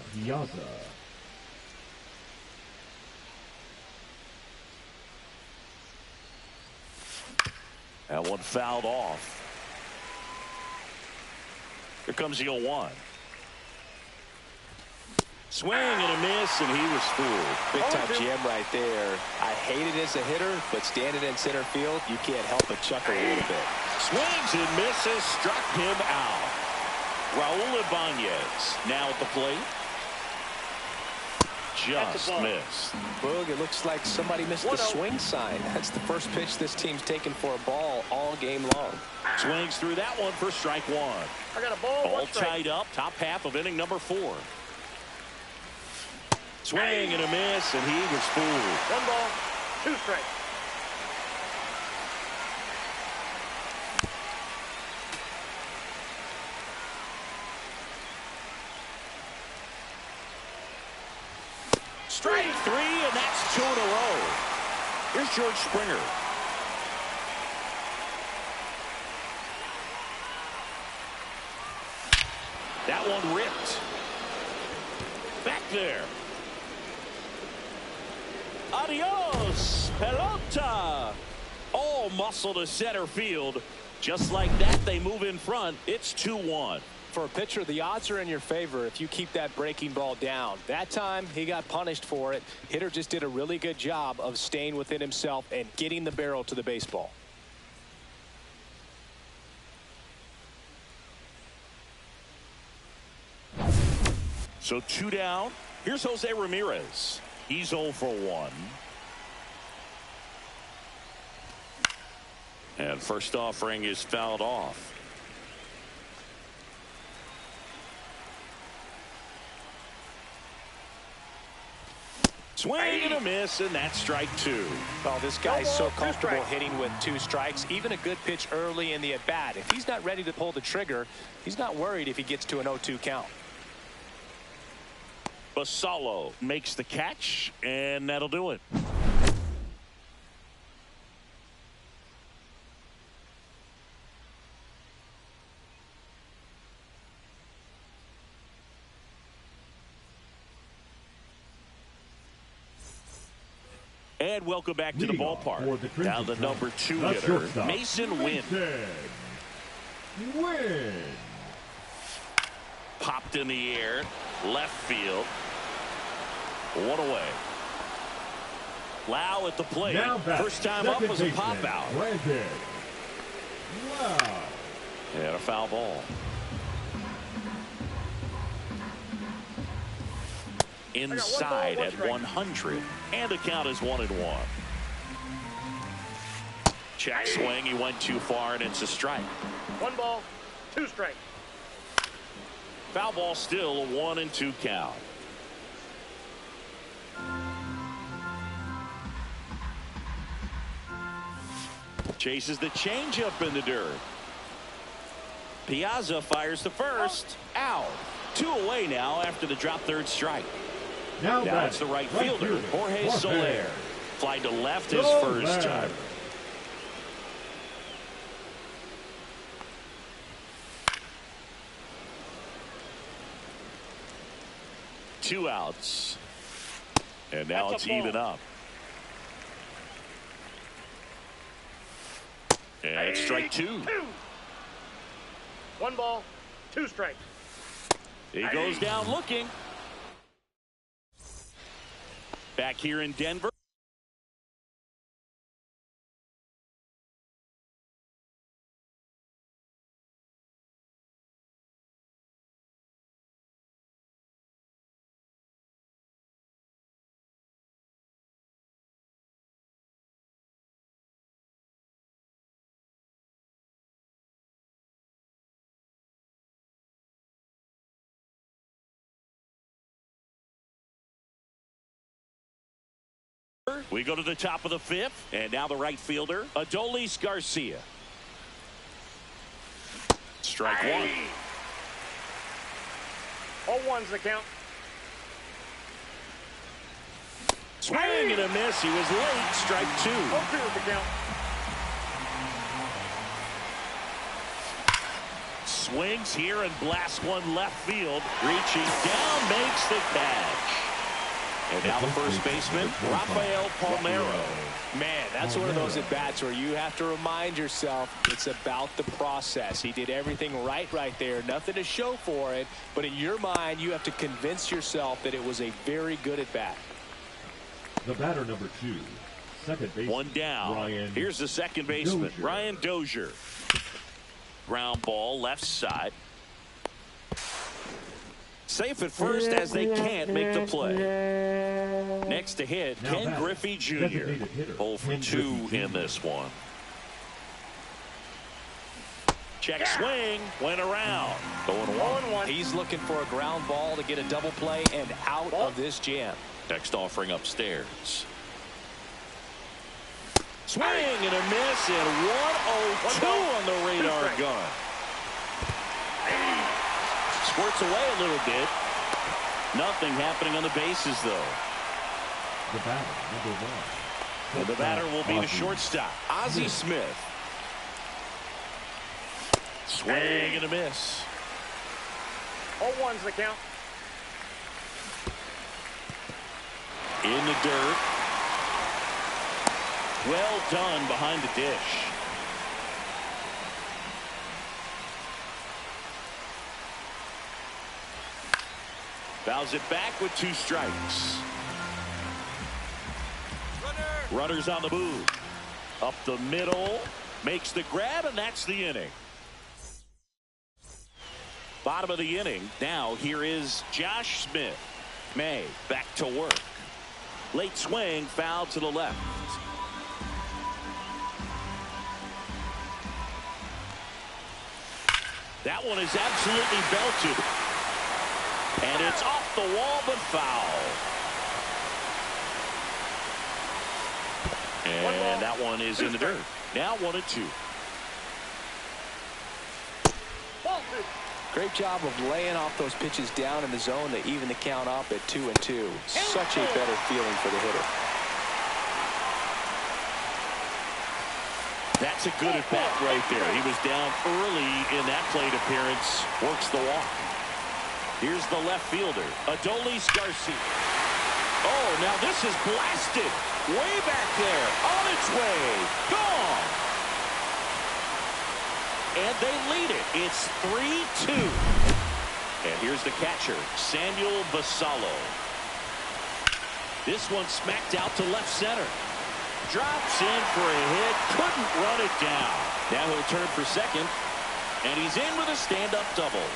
That one fouled off. Here comes the 0-1. Swing and a miss, and he was fooled. Big time jam right there. I hate it as a hitter, but standing in center field, you can't help but chuckle a little bit. Swings and misses, struck him out. Raul Ibanez now at the plate. Just missed. Boog, it looks like somebody missed the swing sign. That's the first pitch this team's taken for a ball all game long. Swings through that one for strike one. I got a ball. All tied up, top half of inning number 4. Swing and a miss, and he was fooled. 1 ball, 2 strikes. Strike 3, and that's 2 in a row. Here's George Springer. That one ripped. Back there. Adios, pelota. All muscle to center field. Just like that, they move in front. It's 2-1. For a pitcher, the odds are in your favor if you keep that breaking ball down. That time, he got punished for it. Hitter just did a really good job of staying within himself and getting the barrel to the baseball. So 2 down. Here's Jose Ramirez. He's 0 for 1. And first offering is fouled off. Swing and a miss, and that's strike 2. Well, this guy's so comfortable hitting with 2 strikes. Even a good pitch early in the at-bat. If he's not ready to pull the trigger, he's not worried if he gets to an 0-2 count. Basallo makes the catch, and that'll do it. And welcome back to the ballpark. Now the number 2 hitter, Mason Wynn. Popped in the air, left field. 1 away. Lau at the plate. First time up was a pop out. And a foul ball. Inside at 100. And the count is 1-1. Check swing. He went too far, and it's a strike. 1 ball, 2 strikes. Foul ball, still a 1-2 count. Chases the changeup in the dirt. Piazza fires the first. Out. 2 away now after the drop third strike. Now it's the right fielder, Jorge Soler. Fly to left his first time. Two outs. And now it's even up. And it's strike 2. 1 ball, 2 strikes. He goes down looking. Back here in Denver. We go to the top of the 5th, and now the right fielder, Adolis Garcia. Strike 1. 0-1's the count. Swing and a miss. He was late. Strike 2. 0-2's the count. swings here and blasts one left field. Reaching down, makes the catch. And now the first baseman, Rafael Palmeiro. Man, that's one of those at-bats where you have to remind yourself it's about the process. He did everything right there. Nothing to show for it. But in your mind, you have to convince yourself that it was a very good at-bat. The batter number 2, second baseman. One down. Ryan Here's the second baseman, Dozier. Ryan Dozier. Ground ball, left side. Safe at first as they can't make the play. Next to hit, Now Ken back, Griffey Jr. designated hitter, 0 for Ken 2 Griffey in Jr. this one. Check swing, went around. Going 1-1. He's looking for a ground ball to get a double play and out of this jam. Next offering upstairs. Swing and a miss, and 1-0-2 on the radar gun. Squirts away a little bit. Nothing happening on the bases, though. The batter number 1. And the batter will be the shortstop, Ozzie Smith. Swing and a miss. 0-1's the count. In the dirt. Well done behind the dish. Fouls it back with 2 strikes. Runners on the move. Up the middle. Makes the grab, and that's the inning. Bottom of the inning. Now here is Josh Smith. May back to work. Late swing, foul to the left. That one is absolutely belted. And it's off the wall, but foul. And that one is in the dirt. Now 1-2. Great job of laying off those pitches down in the zone to even the count up at 2-2. Such a better feeling for the hitter. That's a good at-bat right there. He was down early in that plate appearance. Works the walk. Here's the left fielder, Adolis Garcia. Oh, now this is blasted. Way back there. On its way. Gone. And they lead it. It's 3-2. And here's the catcher, Samuel Basallo. This one smacked out to left center. Drops in for a hit. Couldn't run it down. Now he'll turn for second. And he's in with a stand-up double.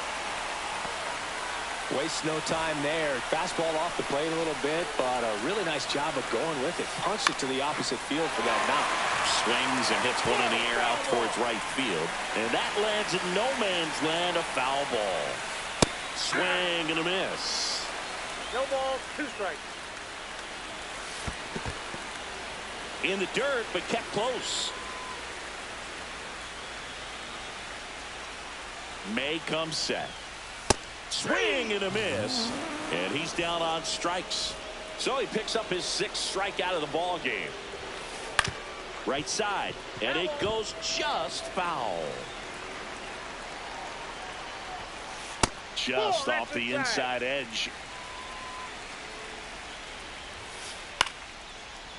Wastes no time there. Fastball off the plate a little bit, but a really nice job of going with it. Punched it to the opposite field for that knock. Swings and hits one in the air out towards right field. And that lands in no man's land, a foul ball. Swing and a miss. No balls, 2 strikes. In the dirt, but kept close. May comes set. Swing and a miss. And he's down on strikes. So he picks up his 6th strikeout of the ball game. Right side. And it goes just foul. Just off the inside edge.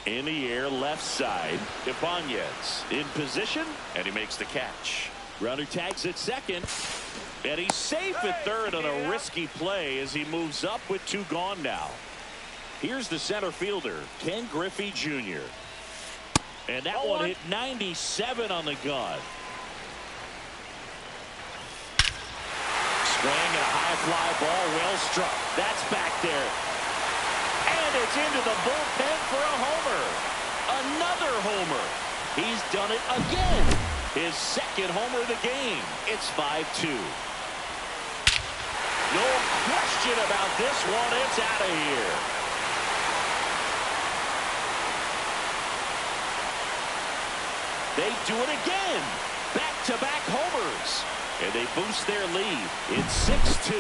In the air, left side. Ibanez in position, and he makes the catch. Runner tags at second. And he's safe at third on a risky play as he moves up with 2 gone now. Here's the center fielder, Ken Griffey Jr. And that one hit 97 on the gun. Swing and a high fly ball, well struck. That's back there. And it's into the bullpen for a homer. Another homer. He's done it again. His 2nd homer of the game. It's 5-2. No question about this one. It's out of here. They do it again. Back-to-back homers. And they boost their lead. It's 6-2.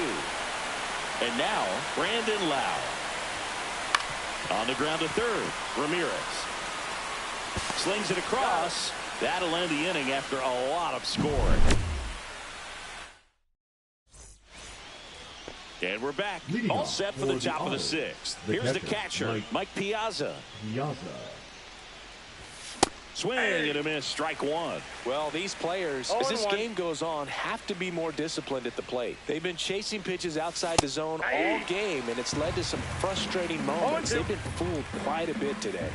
And now, Brandon Lau. On the ground to third, Ramirez. Slings it across. That'll end the inning after a lot of scoring. And we're back. Leading All off set for for the the top of the O's, sixth. the Here's the catcher, catcher, Mike Piazza. Swing and a miss, strike one. Well, these players, as this game goes on, have to be more disciplined at the plate. They've been chasing pitches outside the zone all game, and it's led to some frustrating moments. They've been fooled quite a bit today.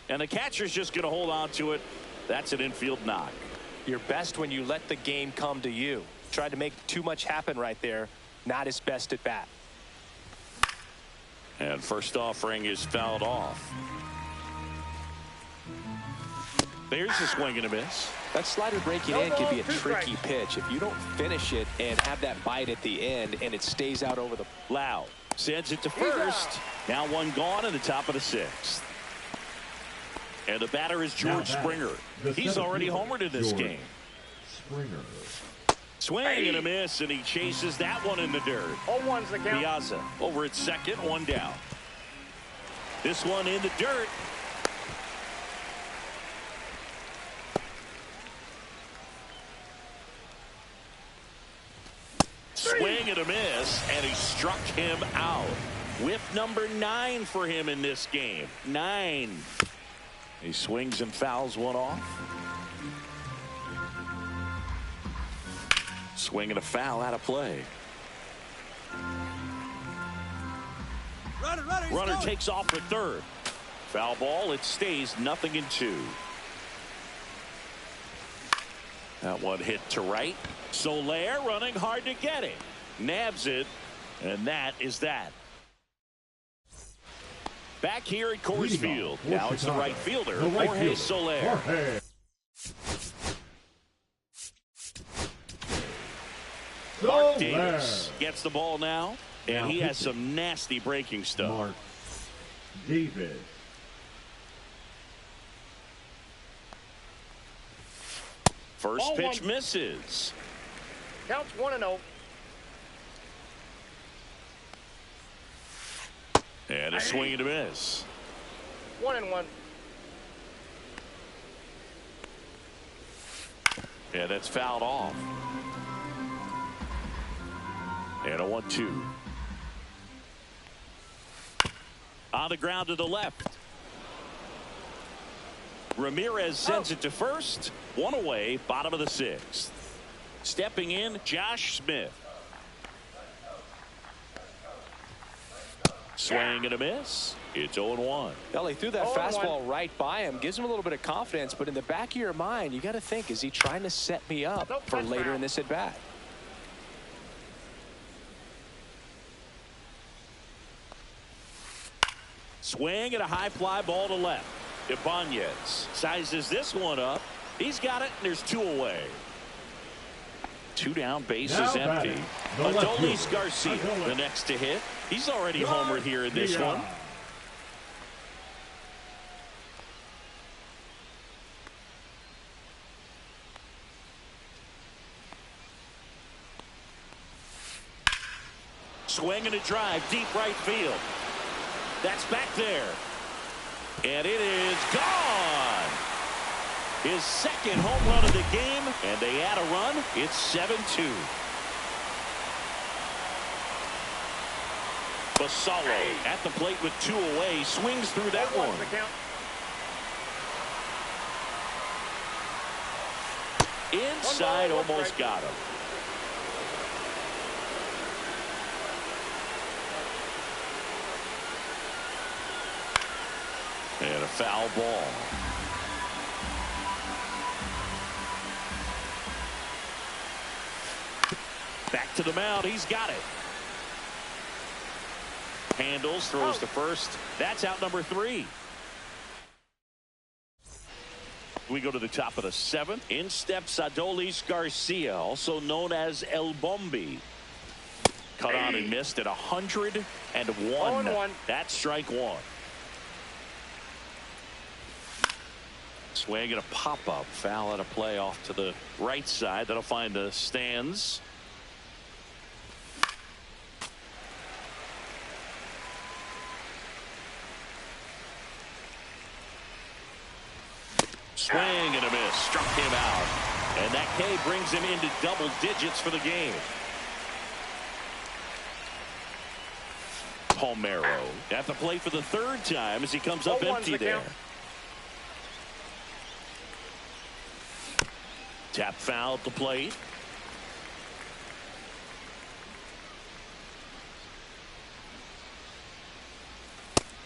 And the catcher's just going to hold on to it. That's an infield knock. You're best when you let the game come to you. Tried to make too much happen right there. Not his best at bat. And first offering is fouled off. There's a swing and a miss. That slider breaking in can be a tricky pitch. If you don't finish it and have that bite at the end and it stays out over the... Lau sends it to first. Now one gone in the top of the sixth. And the batter is George Springer. He's already homered in this game. Springer. Swing and a miss, and he chases that one in the dirt. 0-1's the count. Piazza over at second, one down. This one in the dirt. Swing and a miss, and he struck him out. Whip number 9 for him in this game. 9. He swings and fouls one off. Swing and a foul out of play. Runner takes off for third. Foul ball. It stays 0-2. That one hit to right. Soler running hard to get it. Nabs it. And that is that. Back here at Coors Field. Now it's the right fielder, Jorge Soler. Mark Davis gets the ball now, and he has some nasty breaking stuff. Mark Davis. First pitch misses. Counts 1-0. And a swing and a miss. 1-1. And that's fouled off. And a 1-2. On the ground to the left. Ramirez sends it to first. One away, bottom of the sixth. Stepping in, Josh Smith. Swing and a miss. It's 0-1. Well, he threw that fastball right by him. Gives him a little bit of confidence, but in the back of your mind, you got to think, is he trying to set me up for later in this at bat? Swing and a high fly ball to left. Ibanez sizes this one up. He's got it, and there's 2 away. 2 down, base is empty. Adolis Garcia, the next to hit. He's already homered here in this one. Swing and a drive, deep right field. That's back there. And it is gone. His second home run of the game, and they add a run. It's 7-2. Basallo at the plate with 2 away, swings through that one. Inside, almost got him. And a foul ball. Back to the mound. He's got it. Handles, throws to first. That's out number 3. We go to the top of the 7th. In steps Adolis Garcia, also known as El Bombi. Cut on and missed at 101. 0-1. That's strike 1. Swing and a pop-up. Foul at a play off to the right side. That'll find the stands. Swing and a miss. Struck him out. And that K brings him into double digits for the game. Palmeiro at the plate for the third time as he comes up empty there. Tap foul at the plate.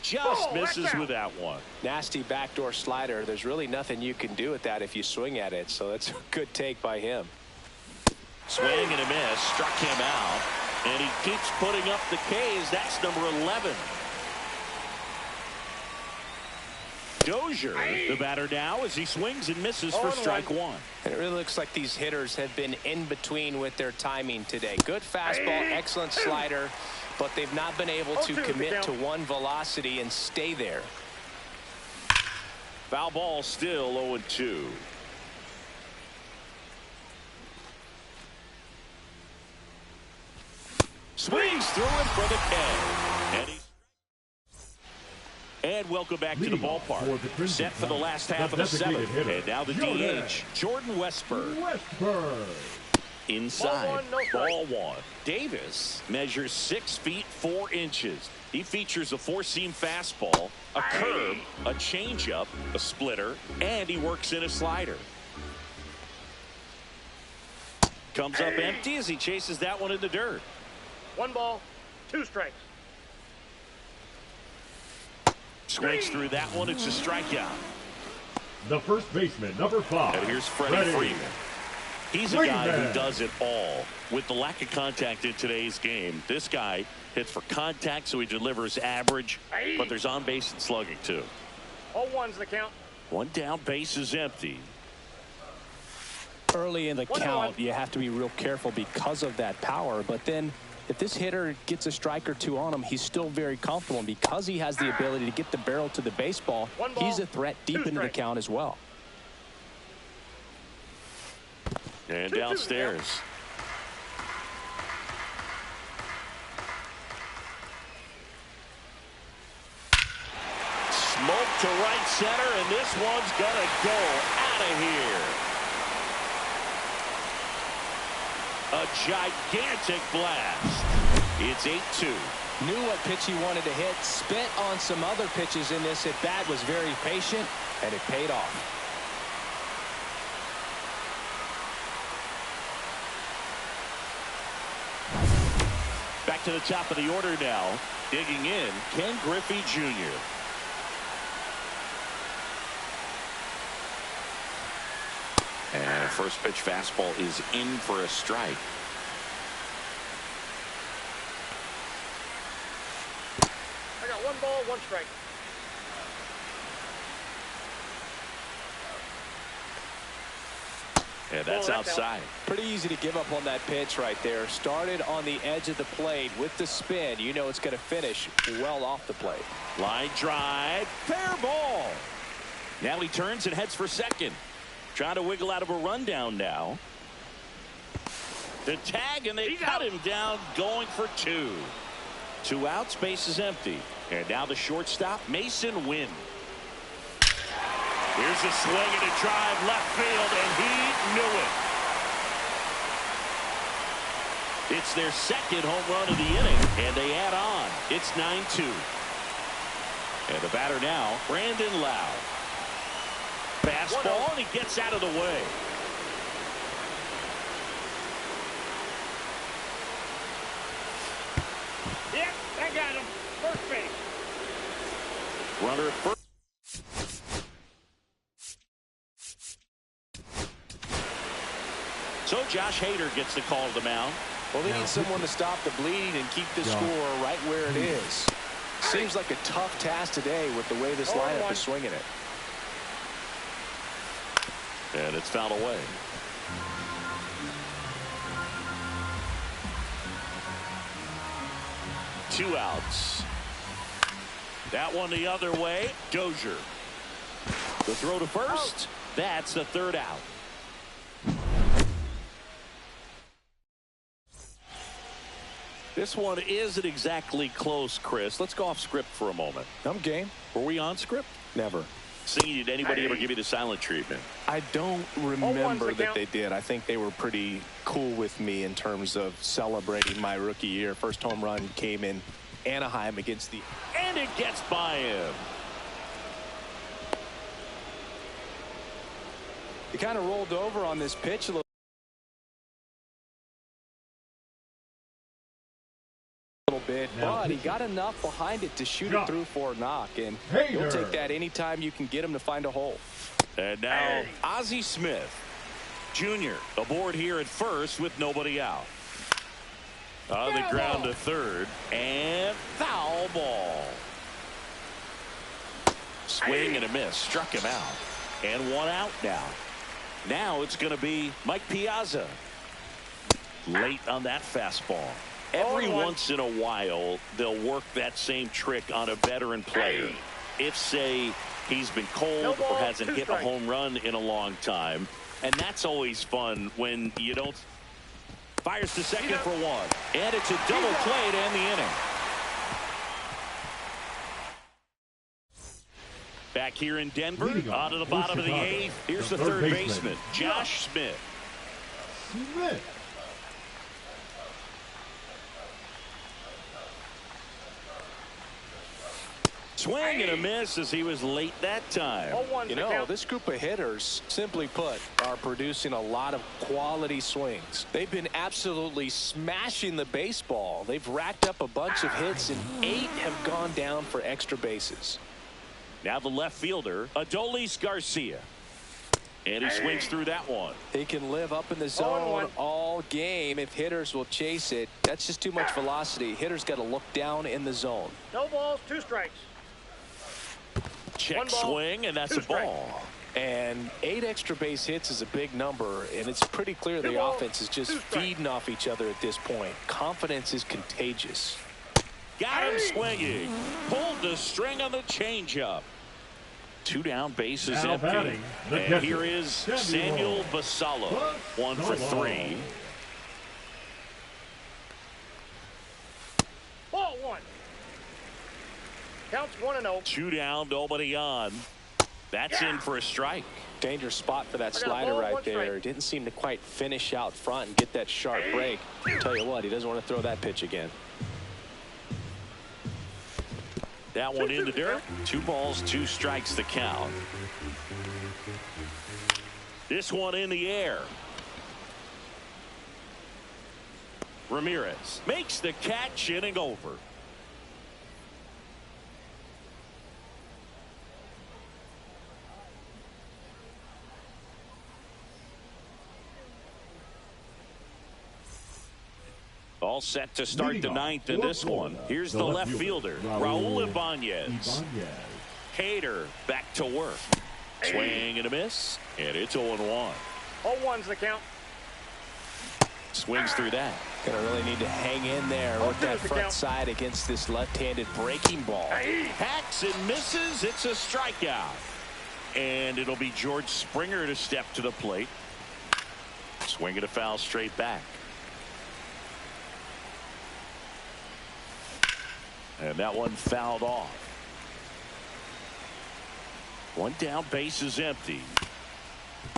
Just misses with that one. Nasty backdoor slider. There's really nothing you can do with that if you swing at it. So that's a good take by him. Swing and a miss. Struck him out. And he keeps putting up the Ks. That's number 11. Dozier, the batter now, as he swings and misses for strike one. And it really looks like these hitters have been in between with their timing today. Good fastball, excellent slider, but they've not been able to commit to one velocity and stay there. Foul ball still 0-2. Swings through it for the K. And welcome back to the ballpark. Set for the last half of the seventh. And now the DH, Jordan Westburg. Inside, ball one. Davis measures 6 feet 4 inches. He features a 4-seam fastball, a curve, a changeup, a splitter, and he works in a slider. Comes up empty as he chases that one in the dirt. 1 ball, 2 strikes. Swings through that one. It's a strikeout. The first baseman, number 5. And here's Freddie Freeman. He's a guy who does it all. With the lack of contact in today's game, this guy hits for contact, so he delivers average, but there's on base and slugging too. 0-1's the count. 1 down, base is empty. Early in the count, you have to be real careful because of that power, but then if this hitter gets a strike or 2 on him, he's still very comfortable. And because he has the ability to get the barrel to the baseball, he's a threat deep into the count as well. And downstairs. Smoke to right center, and this one's gonna go out of here. A gigantic blast. It's 8-2. Knew what pitch he wanted to hit, spent on some other pitches in this at bat, was very patient, and it paid off. Back to the top of the order now. Digging in, Ken Griffey Jr. And a first pitch fastball is in for a strike. I got 1 ball, 1 strike. And that's outside. Pretty easy to give up on that pitch right there. Started on the edge of the plate with the spin. You know it's going to finish well off the plate. Line drive, fair ball. Now he turns and heads for second. Trying to wiggle out of a rundown now. The tag, and they cut him down, going for 2. 2 outs, base is empty. And now the shortstop, Mason Wynn. Here's a swing and a drive left field, and he knew it. It's their second home run of the inning, and they add on. It's 9-2. And the batter now, Brandon Lau. Fastball, and he gets out of the way. Yep, I got him. First base. Runner at first. So Josh Hader gets the call to the mound. Well, they need someone to stop the bleed and keep the score right where it is. Seems like a tough task today with the way this lineup is swinging it. And it's fouled away. Two outs. That one the other way. Dozier. The throw to first. That's the third out. This one isn't exactly close, Chris. Let's go off script for a moment. I'm game. Were we on script? Never. Singing, did anybody ever give you the silent treatment? I don't remember that they did. I think they were pretty cool with me in terms of celebrating my rookie year. First home run came in Anaheim against the... And it gets by him. He kind of rolled over on this pitch a little bit, but he got enough behind it to shoot it through for a knock, and he'll take that anytime you can get him to find a hole. And now Ozzie Smith Jr. aboard here at first with nobody out. On the ground to third, and foul ball. Swing and a miss, struck him out, and one out now. Now it's going to be Mike Piazza. Late on that fastball. Every once in a while, they'll work that same trick on a veteran player. If, say, he's been cold or hasn't hit a home run in a long time. And that's always fun when you don't. Fires to second for one. And it's a double play to end the inning. Back here in Denver, on to the bottom of the eighth. Here's the third baseman, Josh Smith. Swing and a miss as he was late that time. You know, this group of hitters, simply put, are producing a lot of quality swings. They've been absolutely smashing the baseball. They've racked up a bunch of hits, and 8 have gone down for extra bases. Now the left fielder, Adolis Garcia. And he swings through that one. He can live up in the zone all game if hitters will chase it. That's just too much velocity. Hitters got to look down in the zone. No balls, 2 strikes. Check swing, and that's a ball. And 8 extra base hits is a big number, and it's pretty clear the offense is just feeding off each other at this point. Confidence is contagious. Got him swinging. Pulled the string on the changeup. 2 down, bases empty. And here is Samuel Basallo. 1 for 3. Ball 1. Counts 1-0. 2 down, nobody on. That's in for a strike. Dangerous spot for that slider right there. Didn't seem to quite finish out front and get that sharp break. I'll tell you what, he doesn't want to throw that pitch again. That one in the dirt. 2 balls, 2 strikes the count. This one in the air. Ramirez makes the catch, inning over. All set to start the 9th in this one. Here's the left fielder, Raul Ibanez. Hader back to work. Swing and a miss, and it's 0-1. 0-1's the count. Swings through that. Gonna really need to hang in there with that front side against this left-handed breaking ball. Hacks and misses. It's a strikeout. And it'll be George Springer to step to the plate. Swing and a foul straight back. And that one fouled off. 1 down, base is empty.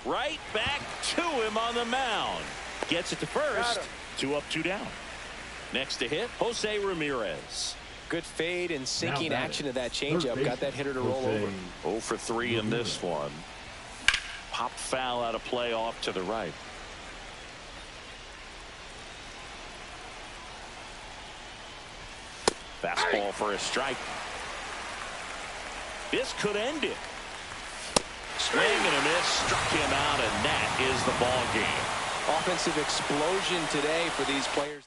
Right back to him on the mound. Gets it to first. 2 up, 2 down. Next to hit, Jose Ramirez. Good fade and sinking action of that changeup. Got that hitter to roll over. 0 for 3 in this one. Popped foul out of play off to the right. Fastball for a strike. This could end it. Swing and a miss, struck him out, and that is the ball game. Offensive explosion today for these players.